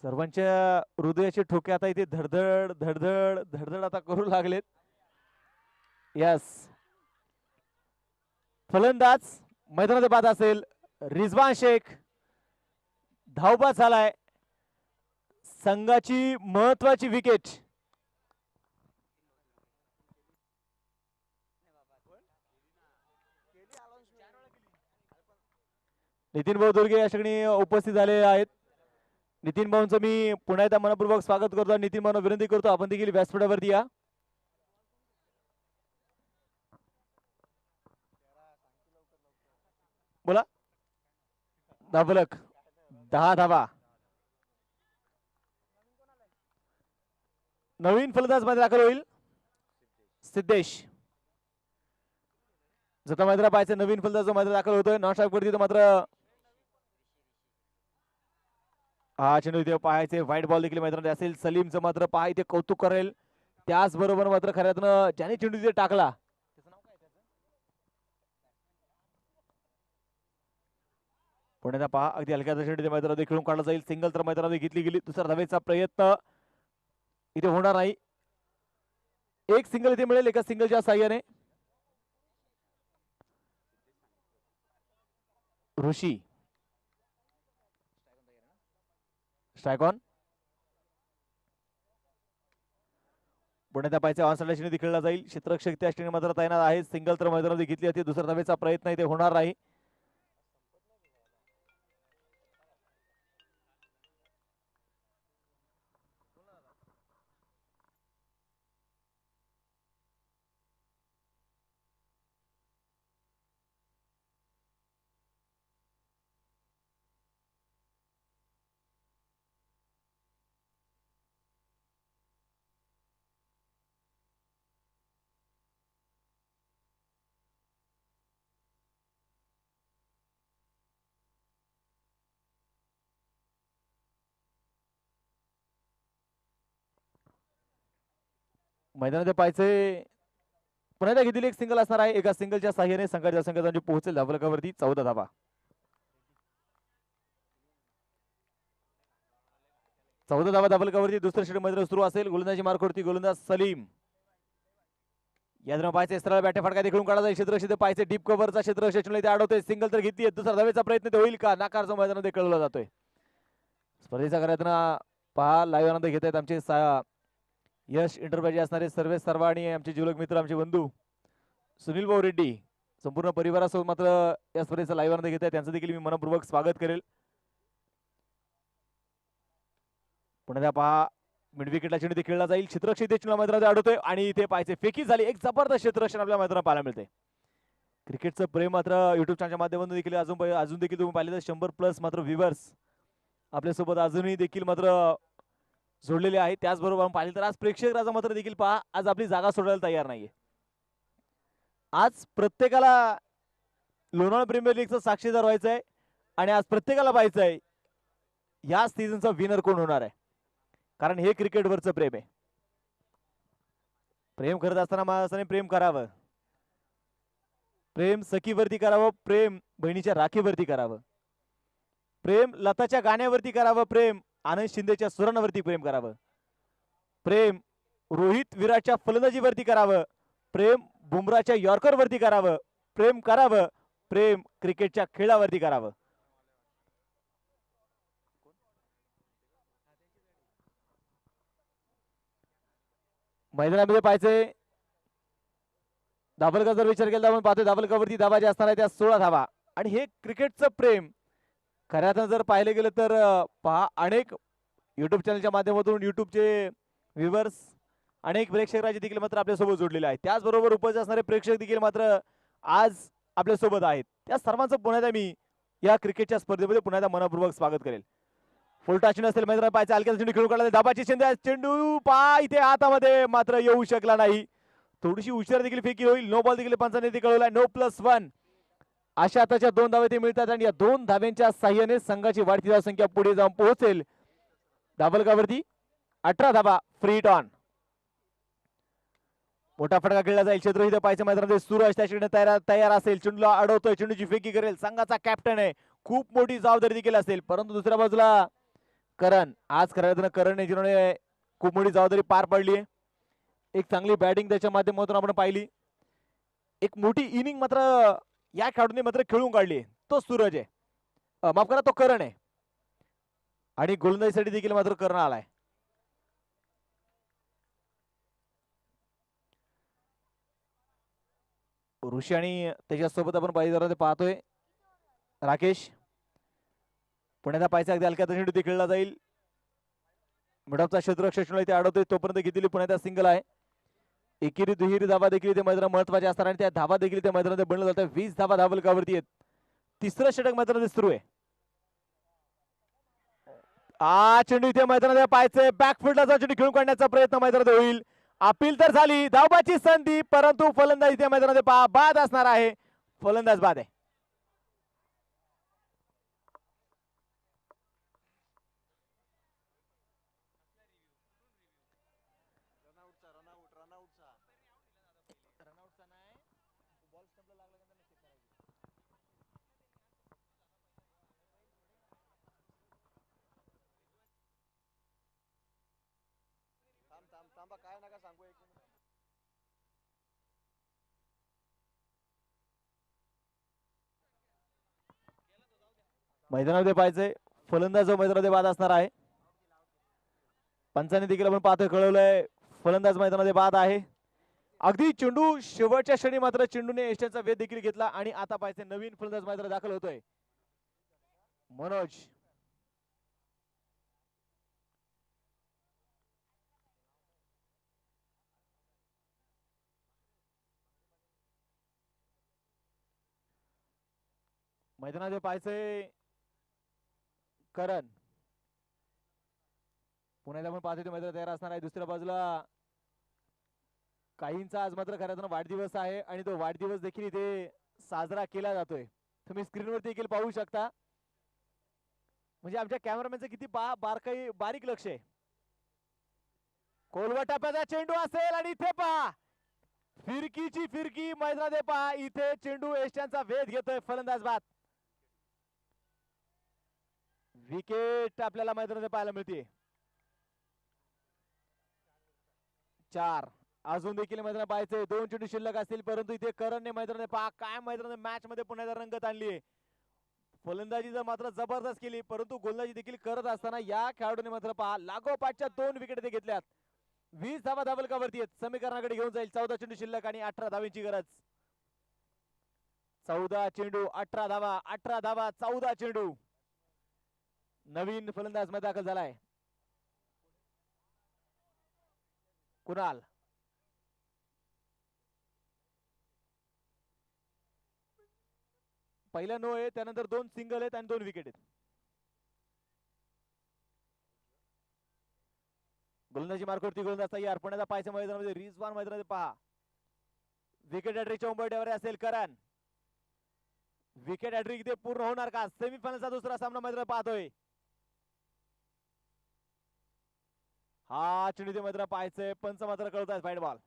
सर्वांच्या हृदयाचे ठोके आता इथे धडधड धडधड धडधड आता करू लागलेत. यस, फलंदाज मैदानात बाद असेल रिजवान शेख. धावबाद झालाय, संघाची महत्वाची विकेट. नितीन भाऊ दुर्गे या ठिकाणी उपस्थित झाले आहेत. नितीन भाऊंचं मी पुन्हा एकदा मनपूर्वक स्वागत करतो. नितीन भाऊंना विनंती करतो आपण देखील व्यासपीठावरती या. बोला. धाबलक 10 धावा. नवीन फलंदाज मध्ये दाखल होईल सिद्धेश. जता मात्र पाहायचं नवीन फलंदाज मध्ये दाखल होतोय. नॉन स्ट्राईक वरती मात्र हा चेंडू इथे पाहायचे व्हाईट बॉल देखील मैदानात असेल. सलीमचं मात्र पहा इथे कौतुक करेल. त्याचबरोबर मात्र खऱ्यातनं ज्याने चेंडू इथे टाकला पुण्याचा पहा अगदी हलक्या चेंडू मैदानात खेळून काढला जाईल. सिंगल तर मैदानात घेतली गेली. दुसरा धावेचा प्रयत्न इथे होणार नाही. एक सिंगल इथे मिळेल एका सिंगलच्या साह्याने. ऋषी स्ट्राइक ऑन. पुण्याच्या पायचे ऑनसाइड चेंडू खेळला जाईल. क्षेत्ररक्षक त्या स्टेडियम मात्र तैनात आहे. सिंगल तर मैदानात घेतली होती. दुसरा धावेचा प्रयत्न इथे होणार नाही. मैदानात पाहायचे पुन्हा घेतलेली एक सिंगल असणार आहे. एका सिंगलच्या साह्याने संघाच्या संघाचा पोहोचेल धावलकावरती 14 धावा. 14 धावा धावलकावरती. दुसरं षटक मैदान सुरू असेल. गोलंदाजी मार्कवरती गोलंदाज सलीम. या पाहायचे सरळ बॅटे फटका देखील काढा जाईल. क्षेत्ररक्षक पाहायचे डीप कव्हरचा क्षेत्ररक्षक इथे अडवतोय. सिंगल तर घेतली. दुसरा धावेचा प्रयत्न होईल का? नाकारचा मैदानात कळवला जातोय. स्पर्धेचा करताना पहा लाईव्ह आनंद घेत आहेत आमचे यश इंटरप्राइज असणारे सर्व सर्व आणि आमचे जीवलग मित्र आमचे बंधू सुनील भाऊ रेड्डी संपूर्ण परिवारासोबत मात्र या स्पर्धेचा लाईव्ह आनंद घेत आहेत. त्यांचं देखील मी मनपूर्वक स्वागत करेल. पुन्हा पहा मिड विकेटला चेंडू खेळला जाईल. क्षेत्ररक्षक चेंडू मैदानात अडवतोय आणि इथे पाहायचे फेकी झाली. एक जबरदस्त क्षेत्ररक्षण आपल्या मैदानात पाहायला मिळते. क्रिकेटचं प्रेम मात्र युट्यूब चॅनलच्या माध्यमातून देखील अजून देखील तुम्ही पाहिले तर 100+ मात्र व्ह्यूअर्स आपल्यासोबत अजूनही देखील मात्र जोडलेले आहे. त्याचबरोबर आपण पाहिले तर आज प्रेक्षक राजा मात्र देखील पहा आज आपली जागा सोडायला तयार नाहीये. आज प्रत्येकाला लोणावळा प्रीमियर लीगचा साक्षीदार व्हायचा आहे आणि आज प्रत्येकाला पाहायचं आहे या सीझनचा विनर कोण होणार आहे. कारण हे क्रिकेटवरचं प्रेम आहे. प्रेम करत असताना माणसाने प्रेम करावं. प्रेम सखीवरती करावं. प्रेम बहिणीच्या राखीवरती करावं. प्रेम लताच्या गाण्यावरती करावं. प्रेम आनंद शिंदेच्या सुरांवरती प्रेम करावं. प्रेम रोहित विराटच्या फलंदाजीवरती करावं. प्रेम बुमराच्या यॉर्कर वरती करावं. प्रेम करावं. प्रेम क्रिकेटच्या खेळावरती करावं. मैदानामध्ये पाहायचे धाबलका जर विचार केला आपण पाहतोय धाबलकावरती धावा जे असणार आहे त्या 16 धावा. आणि हे क्रिकेटचं प्रेम खऱ्यातच जर पाहिले गेलं तर पहा अनेक युट्यूब चॅनलच्या माध्यमातून युट्यूबचे व्ह्यूअर्स अनेक प्रेक्षक राजे देखील मात्र आपल्यासोबत जोडलेले आहेत. त्याचबरोबर उपस्थित असणारे प्रेक्षक देखील मात्र आज आपल्यासोबत आहेत. त्या सर्वांचं पुन्हा मी या क्रिकेटच्या स्पर्धेमध्ये पुन्हा मनपूर्वक स्वागत करेल. फुल टच नसेल मैदानात पाहायचं हलक्याचा चेंडू खेळून काढला धाबाची चेंडू पा इथे हातामध्ये मात्र येऊ शकला नाही. थोडीशी उशीर देखील फेकी होईल. नो बॉल देखील पंचाने कळवलाय. नो +1 अशा त्याच्या 2 धावे ते मिळतात आणि या 2 धाव्यांच्या साह्याने संघाची वाढती धावसंख्या पुढे जाऊन पोहोचेल धाबलकावरती 18 धाबा फ्री हिट ऑन. मोठा फटका खेळला जाईल. क्षेत्र इथे पाहायचं मैदानामध्ये सूरज त्या तयार असेल. चेंडूला अडवतोय. चेंडूची फेकी करेल. संघाचा कॅप्टन आहे. खूप मोठी जबाबदारी देखील असेल. परंतु दुसऱ्या बाजूला करण आज खऱ्या अर्थानं करण जिने खूप मोठी जबाबदारी पार पाडली. एक चांगली बॅटिंग त्याच्या माध्यमातून आपण पाहिली. एक मोठी इनिंग मात्र या खेळाडूने मात्र खेळून काढली. तो सूरज आहे. माफ करा तो करण आहे. आणि गोलंदाजीसाठी देखील मात्र करण आलाय. ऋषी आणि त्याच्यासोबत आपण पाहतोय राकेश. पुण्याचा पायचा अगदी हलक्या चेंडू खेळला जाईल. मिडॉपचा क्षेत्ररक्षक इथे अडवतोय. तोपर्यंत घेतलेली पुण्याचा सिंगल आहे. एकेरी दुहेरी धावा देखील ते मैदानात महत्वाचे असतात आणि त्या धावा देखील त्या मैदानात बनलं जातं. 20 धावा धावलकावरती आहेत. तिसरं षटक मैदानात सुरू आहे. चेंडू इथे मैदानात पाहायचे बॅकफुटला चेंडू खेळून काढण्याचा प्रयत्न मैदानात होईल. अपील तर झाली. धावबाची संधी परंतु फलंदाज इथे मैदानात बाद असणार आहे. फलंदाज बाद आहे. मैदानामध्ये पाहिजे फलंदाज मैदानामध्ये बाद असणार आहे. पंचाने देखील आपण पाहतोय कळवलंय फलंदाज मैदानामध्ये बाद आहे. अगदी चेंडू शेवटच्या क्षणी मात्र चेंडूने एष्ट्याचा वेध देखील घेतला आणि आता पाहिजे नवीन फलंदाज मैदानात दाखल होतोय मनोज. मैदानामध्ये पाहायचंय करण. पुण्याला पण पाहतोय मैदानात तयार असणार आहे. दुसऱ्या बाजूला काहींचा आज मात्र खरं वाढदिवस आहे आणि तो वाढदिवस देखील इथे साजरा केला जातोय. तुम्ही स्क्रीनवरती देखील पाहू शकता. म्हणजे आमच्या कॅमेरामॅनचं किती बारीक लक्ष आहे. कोलवा टप्प्याचा चेंडू असेल आणि इथे पहा फिरकीची फिरकी मैदानात पहा. इथे चेंडू एष्ट्यांचा वेध घेतोय. फलंदाज बाद. विकेट आपल्याला मैदानात पाहायला मिळते. 4 अजून देखील मैदानात पाहायचे 2 चेंडू शिल्लक असतील परंतु इथे करणने मैदानात पहा काय मैदानात मॅच मध्ये पुण्याचा रंगत आणली आहे. फलंदाजी जर मात्र जबरदस्त केली परंतु गोलंदाजी देखील करत असताना या खेळाडूने मात्र पहा लागोपाठच्या 2 विकेट ते घेतल्यात. 20 धावा धावलकावरती आहेत. समीकरणाकडे घेऊन जाईल. 14 चेंडू शिल्लक आणि 18 धावांची गरज. 14 चेंडू 18 धावा 18 धावा 14 चेंडू. नवीन फलंदाज मध्ये दाखल झालाय कुणाल. पहिला नो आहे त्यानंतर 2 सिंगल आहेत आणि 2 विकेट आहेत. गोलंदाजी मार्कवरती गोलंदाज तयार. पुण्याचा पायच्या मैदानामध्ये रिजवान मैदानामध्ये पहा विकेट हॅट्रिकच्या उंबरठ्यावर असेल करण. विकेट हॅट्रिक इथे पूर्ण होणार का? सेमीफायनलचा दुसरा सामना मैदानात पाहतोय. हा चेंडू ते मैदानात पाहायचंय. पंच मात्र कळत आहे व्हाईट बॉल.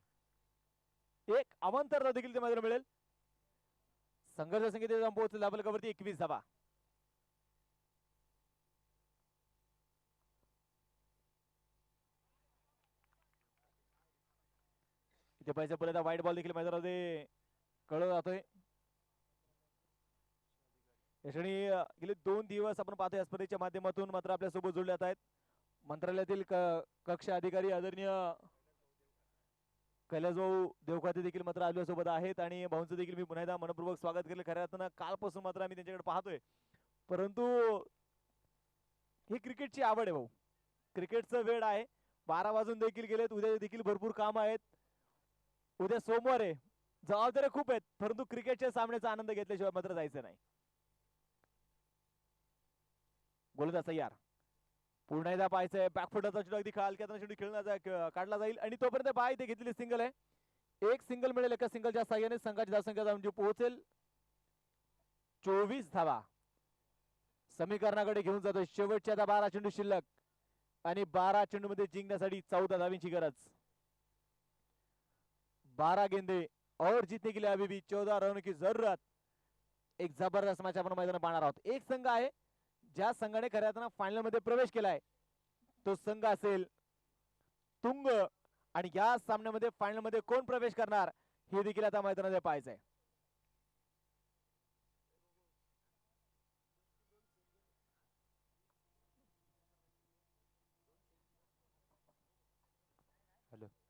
एक अवांतर देखील ते मैदानात मिळेल. संघर्ष संख्येत पोहोचले धावलकावरती 21 धावा. इथे पाहिजे पहिल्यांदा व्हाईट बॉल देखील मैदानामध्ये कळत जातोय. याक्षणी गेले 2 दिवस आपण पाहतोय स्पर्धेच्या माध्यमातून मात्र आपल्या सोबत जोडले आहेत मंत्रालयातील कक्ष अधिकारी आदरणीय कैलासभाऊ देवखाते देखील मात्र आपल्या सोबत आहेत आणि भाऊंचं देखील मी पुन्हा एकदा मनपूर्वक स्वागत केलं. खऱ्या अर्थानं कालपासून मात्र आम्ही त्यांच्याकडे पाहतोय परंतु ही क्रिकेटची आवड आहे भाऊ. क्रिकेटचं वेळ आहे. 12 वाजून देखील गेलेत. उद्या देखील भरपूर काम आहेत. उद्या सोमवार आहे. जबाबदाऱ्या खूप आहेत परंतु क्रिकेटच्या सामन्याचा आनंद घेतल्याशिवाय मात्र जायचं नाही. गोलंदाज तयार. पुन्हा एकदा पाहायचंय बॅकफुटाचा चेंडू अगदी हलक्यात चेंडू खेळण्याचा काढला जाईल आणि तोपर्यंत बाय ते घेतलेली सिंगल आहे. एक सिंगल मिळेल. एका सिंगलच्या साह्याने संघाची धावसंख्या जाऊन पोहोचेल 24 धावा. समीकरणाकडे घेऊन जातो. शेवटच्या आता 12 चेंडू शिल्लक आणि 12 चेंडू मध्ये जिंकण्यासाठी 14 धावांची गरज. 12 गेंदे और जीतने के लिए अभी भी 14 रनों की जरूरत. एक जबरदस्त मॅच आपण मैदानात पाहणार आहोत. एक संघ आहे ज्या संघाने खऱ्या अर्थानं फायनल मध्ये प्रवेश केलाय तो संघ असेल तुंग. आणि या सामन्यामध्ये फायनल मध्ये कोण प्रवेश करणार हे देखील आता मैदानात पाहायचंय.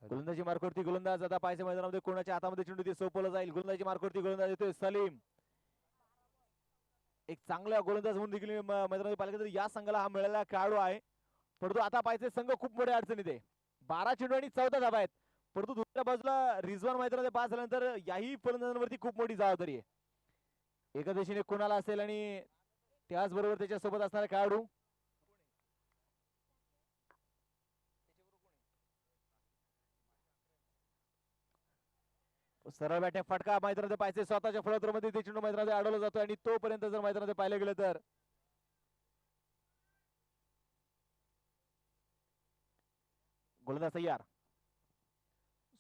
गोलंदाजी मार्कवरती गोलंदाज आता पाहायचं मैदानामध्ये कोणाच्या हातामध्ये चेंडू ते सोपवलं जाईल. गोलंदाजी मार्कवरती गोलंदाज येतोय सलीम. एक चांगला गोलंदाज म्हणून देखील मैदानामध्ये पाहिलं तर या संघाला हा मिळालेला खेळाडू आहे. परंतु आता पाहायचे संघ खूप मोठ्या अडचणीत आहे. 12 चेंडू आणि 14 धावा आहेत. परंतु दुसऱ्या बाजूला रिझवान मैदानामध्ये पास झाल्यानंतर याही फलंदाजांवरती खूप मोठी जबाबदारी आहे. एका दिशेने कोणाला असेल आणि त्याचबरोबर त्याच्यासोबत असणारा खेळाडू सरळ बॅटिंग फटका मैदानामध्ये पाहिजे. स्वतःच्या फलंदाजामध्ये ते चेंडू मैदानामध्ये अडवला जातो आणि तोपर्यंत जर मैदानामध्ये पाहिलं गेलं तर गोलंदाज तयार.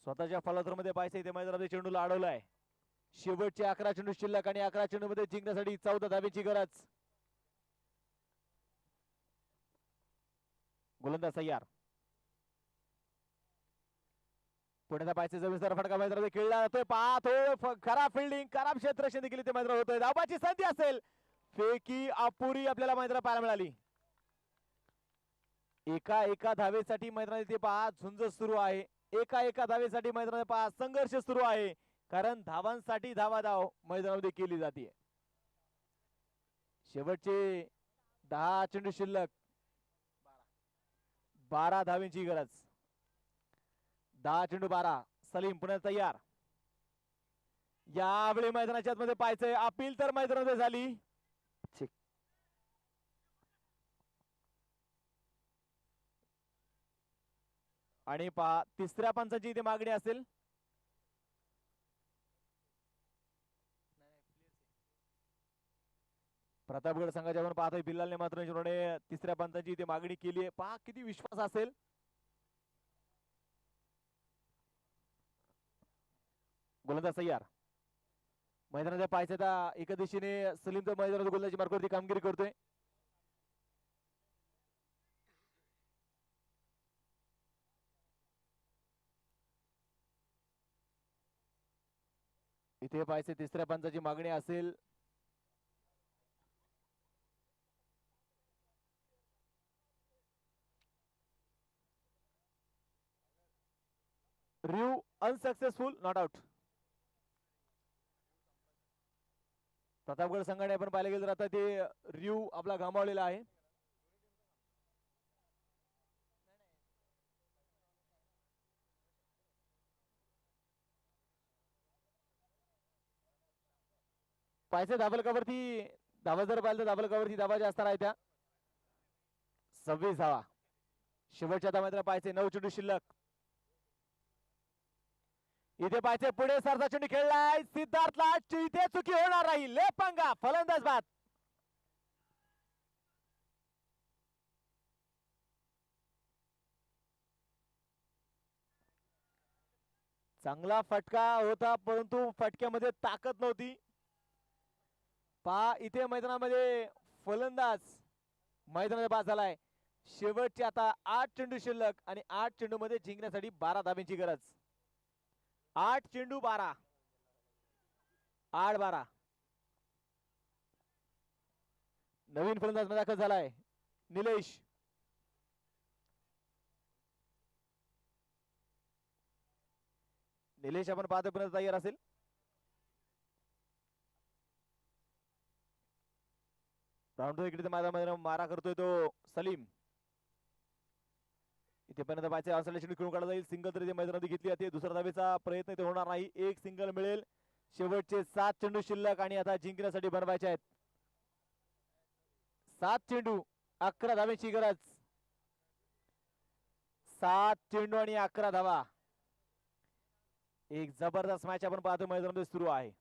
स्वतःच्या फलंदाजामध्ये पाहिजे ते मैदानामध्ये चेंडूला अडवलाय. शेवटचे 11 चेंडू शिल्लक आणि 11 चेंडू मध्ये जिंकण्यासाठी 14 धावेची गरज. गोलंदाज तयार. पुण्याचा पाहिजे जमीनदार फटका मैदानामध्ये खेळला जातोय. पाहतोय खराब फिल्डिंग खराब क्षेत्ररक्षण देखील ते मैदानात होतोय. धावाची संधी असेल फेकी अपुरी आपल्याला मैदानात पाहायला मिळाली. एका धावेसाठी मैदानात पहा झुंज सुरू आहे. एका धावेसाठी मैदानात पहा संघर्ष सुरू आहे. कारण धावांसाठी धाव मैदानामध्ये केली जाते. शेवटचे 10 चेंडू शिल्लक 12 धावेची गरज. 10 चेंडू 12. सलीम पुन्हा तयार. यावेळी मैदानाच्या आतमध्ये पाहायचंय अपील तर मैदानामध्ये झाली. आणि पहा तिसऱ्या पंचाची इथे मागणी असेल. प्रतापगड संघाच्या आपण पाहतोय बिल्लालने मात्र तिसऱ्या पंचाची इथे मागणी केली आहे. पहा किती विश्वास असेल. गोलंदाज तयार. मैदानाच्या पाहायचं एका दिशेने सलीम तर मैदानात गोलंदाजी मार्गावरती कामगिरी करतोय. इथे पाहायचे तिसऱ्या पंचाची मागणी असेल. रिव्ह अनसक्सेसफुल नॉट आउट. प्रतापगड संघाने आपण पाहिलं गेलं तर आता ते रिव्ह आपला गमावलेला आहे. पाहिजे धावलकावरती धावा जर पाहिलं तर धावलकावरती धावा जास्त राहत्या. 26 धावा. शेवटच्या धावांना पाहिजे 9 चेंडू शिल्लक. इथे पाहिजे पुढे सरदा चेंडू खेळलाय. सिद्धार्थला इथे चुकी होणार नाही. लेपंगा फलंदाज बाद. चांगला फटका होता परंतु फटक्यामध्ये ताकद नव्हती. पहा इथे मैदानामध्ये फलंदाज मैदानात बाद झालाय. शेवटचे आता 8 चेंडू शिल्लक आणि 8 चेंडू मध्ये जिंकण्यासाठी 12 धाब्यांची गरज. 8 चेंडू 12. 8-12. नवीन फलंदाज दाखल झालाय निलेश. निलेश आपण पाहतो पुन्हा तयार असेल. राऊंड इकडे मैदान मारा करतोय तो सलीम. इथे पर्यंत पाहिजे असलेला चेंडू खेळून काढला जाईल. सिंगल तरी मैदानात घेतली जाते. दुसऱ्या धावेचा प्रयत्न इथे होणार नाही. एक सिंगल मिळेल. शेवटचे 7 चेंडू शिल्लक आणि आता जिंकण्यासाठी बनवायचे आहेत. 7 चेंडू 11 धावेची गरज. 7 चेंडू आणि 11 धावा. एक जबरदस्त मॅच आपण पाहतो मैदानामध्ये सुरू आहे.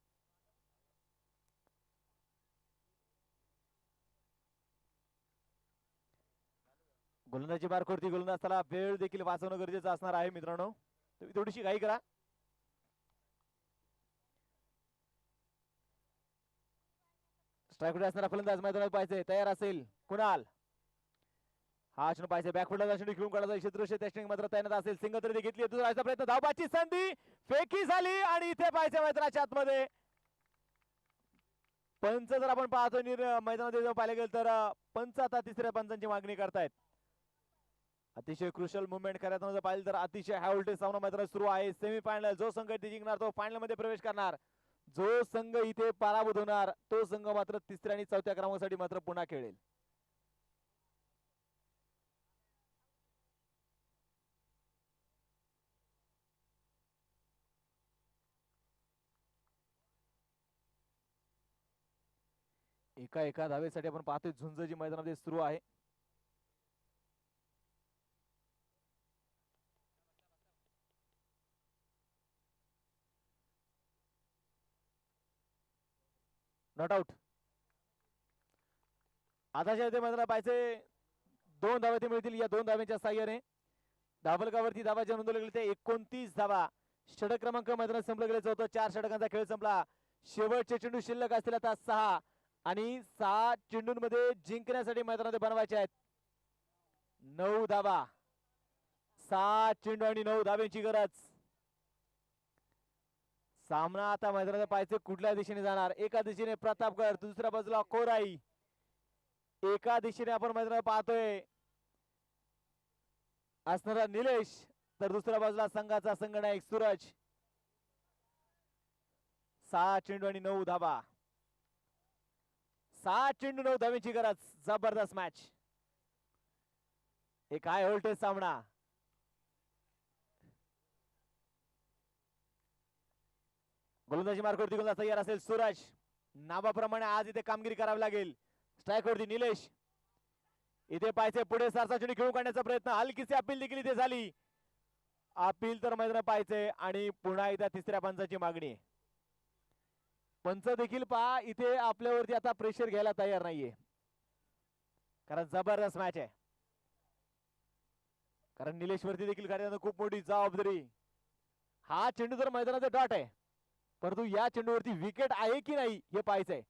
गोलंदाजी बार करती गोलंदाज, त्याला वेळ देखील वाचवणं गरजेचं असणार आहे मित्रांनो. तुम्ही थोडीशी घाई करा. स्ट्राईकवर असणारा फलंदाज मैदानात पाहिजे, तयार असेल कुणाल. हा चेंडू पाहिजे बॅकफुटला चेंडू खेळून काढायचा क्षेत्ररक्षक टेस्टिंग मात्र तैनात असेल. सिंगल तरी घेतली, दुसरा प्रयत्न, धावबाची संधी, फेकी झाली आणि इथे पाहिजे मैदानाच्या आतमध्ये. पंच जर आपण पाहतो मैदानामध्ये जर पाहिलं गेलं तर पंच आता तिसऱ्या पंचांची मागणी करतायत. अतिशय क्रुशल मुवमेंट करायचं जर पाहिलं तर अतिशय हाय व्होल्टेज सामना मैदानात सुरू आहे. सेमीफायनल जो संघ इथे जिंकणार तो फायनल मध्ये प्रवेश करणार. जो संघ इथे पराभूत होणार तो संघ मात्र तिसऱ्या आणि चौथ्या क्रमांकासाठी मात्र पुन्हा खेळेल. एका धावेसाठी आपण पाहतोय झुंज जी मैदानामध्ये सुरू आहे. Not out. आताच्या इथे मैदानात पाहिजे 2 धावा ते मिळतील. या 2 धाव्यांच्या साह्याने धावलकावरती धावा ज्या नोंदवल्या गेल्या ते 29 धावा. षटक क्रमांक मैदानात संपलं गेल्याचं होतं. 4 षटकांचा खेळ संपला. शेवटचे चेंडू शिल्लक असतील आता 6 आणि 6 चेंडूंमध्ये जिंकण्यासाठी मैदानात बनवायचे आहेत 9 धावा. 7 चेंडू आणि 9 धाव्यांची गरज. सामना आता मैदानात पाहायचं कुठल्या दिशेने जाणार. एका दिशेने प्रतापगड, दुसऱ्या बाजूला कोराई. एका दिशेने आपण मैदानात पाहतोय असणारा निलेश, तर दुसऱ्या बाजूला संघाचा संघनायक सूरज. 6 चेंडू आणि 9 धावा. 7 चेंडू 9 धाव्यांची गरज. जबरदस्त मॅच. एक हाय व्होल्टेज सामना. गोलंदाजी मार्गावरती गोलंदाज तयार असेल सूरज. नावाप्रमाणे आज इथे कामगिरी करावी लागेल. स्ट्राईकवरती निलेश. इथे पाहिजे पुढे सारसा चेंडू खेळून काढण्याचा प्रयत्न. हलकीची अपील देखील इथे झाली. अपील तर मैदानात पाहिजे आणि पुन्हा एकदा तिसऱ्या पंचाची मागणी. पंच देखील पहा इथे आपल्यावरती आता प्रेशर घ्यायला तयार नाहीये, कारण जबरदस्त मॅच आहे. कारण निलेश वरती देखील कार्यानं खूप मोठी जबाबदारी. हा चेंडू तर मैदानाचा डॉट आहे, परंतु या चेंडूवरती विकेट आहे की नाही हे पाहायचंय.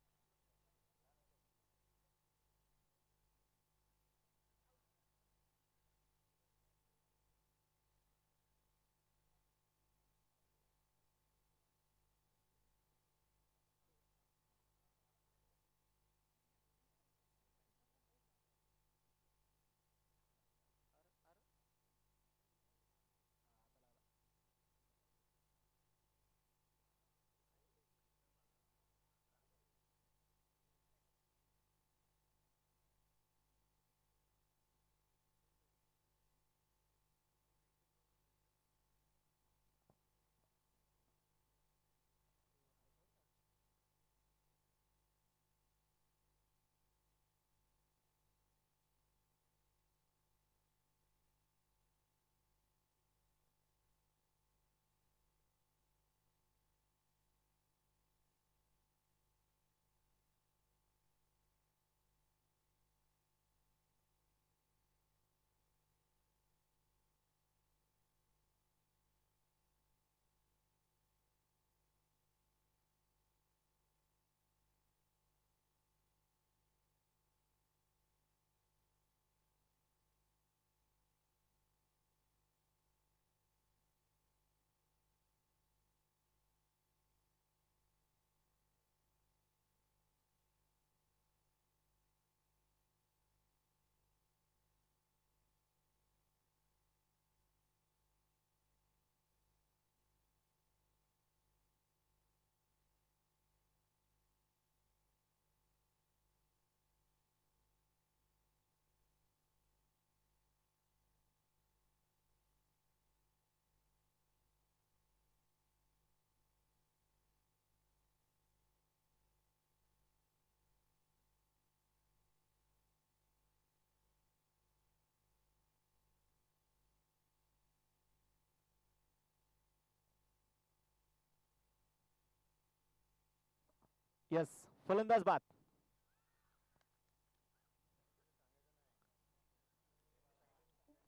यस, फलंदाज बाद.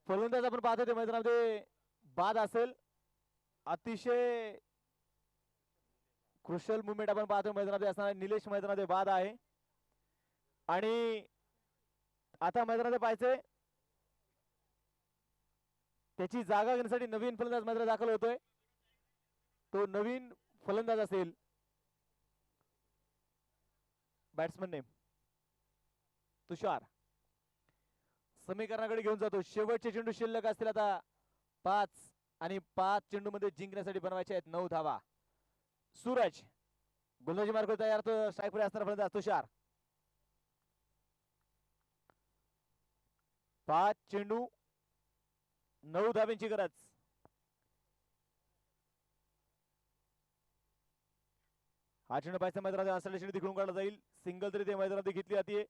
फलंदाज आपण पाहतो ते मैदानामध्ये बाद असेल. अतिशय क्रुशल मुवमेंट आपण पाहतो मैदानामध्ये असणारा निलेश मैदानामध्ये बाद आहे. आणि आता मैदानामध्ये पाहायचंय त्याची जागा घेण्यासाठी नवीन फलंदाज मैदानात दाखल होतोय. तो नवीन फलंदाज असेल. बॅट्समन नेम तुषार. समीकरणाकडे घेऊन जातो. शेवटचे चेंडू शिल्लक असतील आता 5 आणि 5 चेंडू मध्ये जिंकण्यासाठी बनवायचे आहेत 9 धावा. सूरज गोलंदाजी मार्ग तयार. तो स्ट्राईक वर असणारा फलंदाज तुषार. 5 चेंडू 9 धाब्यांची गरज. हा चेंडू पाहायचा मैदानात असलेल्या चेंडू तिकडून काढला जाईल. सिंगल तरी ते मैदानात घेतली जाते.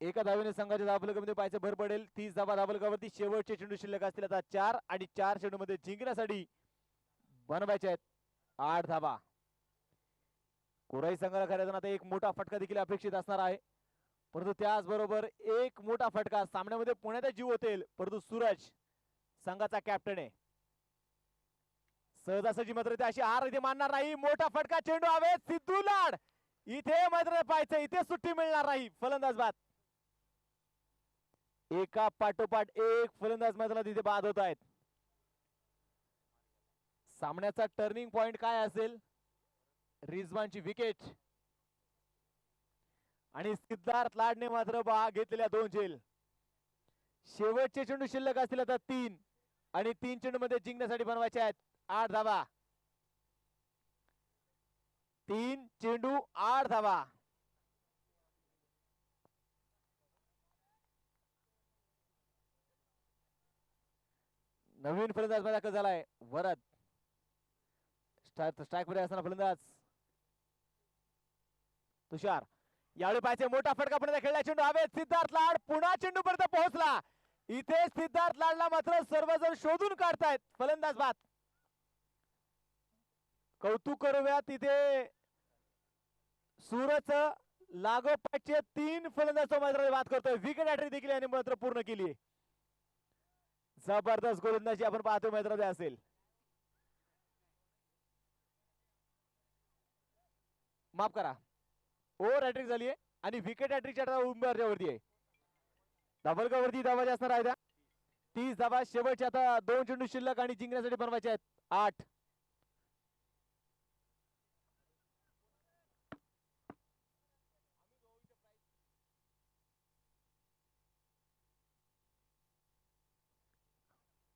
एका धावेने संघाच्या धावफलकामध्ये पाहायचं भर पडेल. 30 धावा धावफलकावरती. शेवटचे चेंडू शिल्लक असतील आता 4 आणि 4 चेंडू मध्ये जिंकण्यासाठी बनवायचे आहेत 8 धावा. कोराई संघाला खऱ्या आता एक मोठा फटका देखील अपेक्षित असणार आहे. परंतु त्याचबरोबर एक मोठा फटका सामन्यामध्ये पुण्याचा जीव होतील. परंतु सूरज संघाचा कॅप्टन आहे. सहजासहजी मात्र ते अशी हार इथे मानणार नाही. मोठा फटका चेंडू हवे. सिद्धू लाड इथे मात्र पाहायचं. इथे सुट्टी मिळणार नाही. फलंदाज बाद. एका पाठोपाठ एक फलंदाज मैदानात इथे बाद होत आहेत. सामन्याचा टर्निंग पॉइंट काय असेल? रिजवानची विकेट आणि सिद्धार्थ लाडने मात्र घेतलेल्या 2 झेल. शेवटचे चेंडू शिल्लक असतील आता 3 आणि 3 चेंडू मध्ये जिंकण्यासाठी बनवायचे आहेत 8 धावा. 3 चेंडू 8 धावा. नवीन फलंदाज दाखल झालाय वरद. स्ट्राईक मध्ये असणारा फलंदाज तुषार. यावेळी पाहिजे मोठा फटका पर्यंत खेळला. चेंडू हवे. सिद्धार्थ लाड पुन्हा चेंडू पर्यंत पोहोचला. इथे सिद्धार्थ लाडला मात्र सर्वजण शोधून काढतायत. फलंदाज बाद. कौतुक करूया तिथे सूरज लागोपाठचे 3 फलंदाज मैदानात बाद करतोय. विकेट हॅट्रिक देखील याने मात्र पूर्ण केली. जबरदस्त गोलंदाजी आपण पाहतो मैदानामध्ये असेल. माफ करा, ओव्हर हॅट्रिक झाली आहे आणि विकेट हॅट्रिकच्या उंबरच्यावरती आहे. धावफलकावरती धावा जास्त असणार आहेत. 30 धावा शेवटच्या आता 2 चेंडू शिल्लक आणि जिंकण्यासाठी बनवायचे आहेत 8.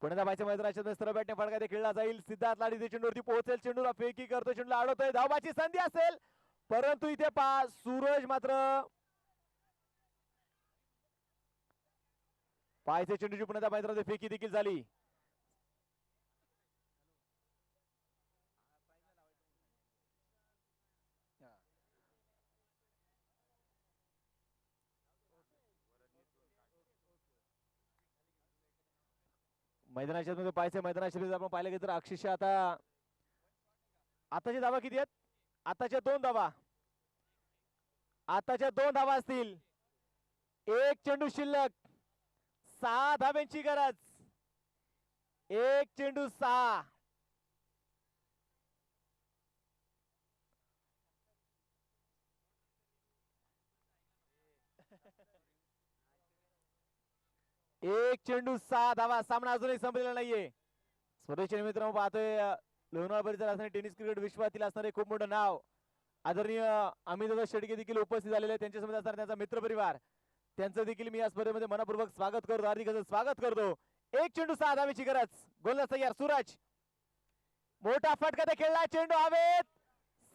पुण्याचा पाहिजे मैदानाच्या सरळ बॅटने फटका ते खेळला जाईल. सिद्धार्थ लाड इथे चेंडूवरती पोहोचेल. चेंडूला फेकी करतो. चेंडूला अडवतोय. धावाची संधी असेल परंतु इथे सूरज मात्र पाहायचे चेंडूची पुण्याच्या मैदानामध्ये फेकी देखील झाली. मैदानाच्या मध्ये पाहायचे मैदानाच्या आपण पाहिलं की तर अक्षरशः आताची धावा किती आहेत? आताच्या 2 धावा. आताच्या 2 धावा असतील. 1 चेंडू शिल्लक. 6 धाब्यांची गरज. 1 चेंडू 6. एक चेंडू 6 धावा. सामना अजूनही संपलेला नाहीये. स्वदेशी मित्रांनो पाहतोय लोणावळा परिसरात असणारे टेनिस क्रिकेट विश्वातील असणारे खूप मोठं नाव आदरणीय अमितदादा शेडगे देखील उपस्थित झालेले आहेत. त्यांच्यासमोर असणारा त्यांचा मित्र परिवार त्यांचं देखील मी या स्पर्धेमध्ये मनपूर्वक स्वागत करतो. हार्दिक स्वागत करतो. 1 चेंडू 6 धावेची गरज. गोलंदाज तयार सूरज. मोठा फटका ते खेळला. चेंडू हवेत.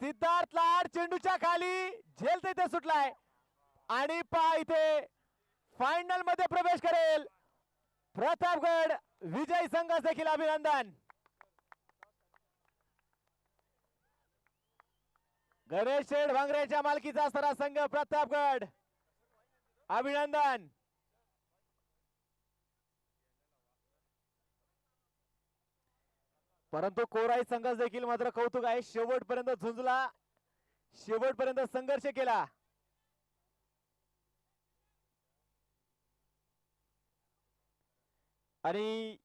सिद्धार्थ लाड चेंडूच्या खाली झेल तिथे सुटलाय आणि इथे फायनल मध्ये प्रवेश करेल. प्रतापगड विजय संघास देखील अभिनंदन. गणेश शेठ भांगरेच्या मालकीचा असणारा संघ प्रतापगड अभिनंदन. परंतु कोराई संघास देखील मात्र कौतुक आहे. शेवटपर्यंत झुंजला. शेवटपर्यंत संघर्ष केला. आणि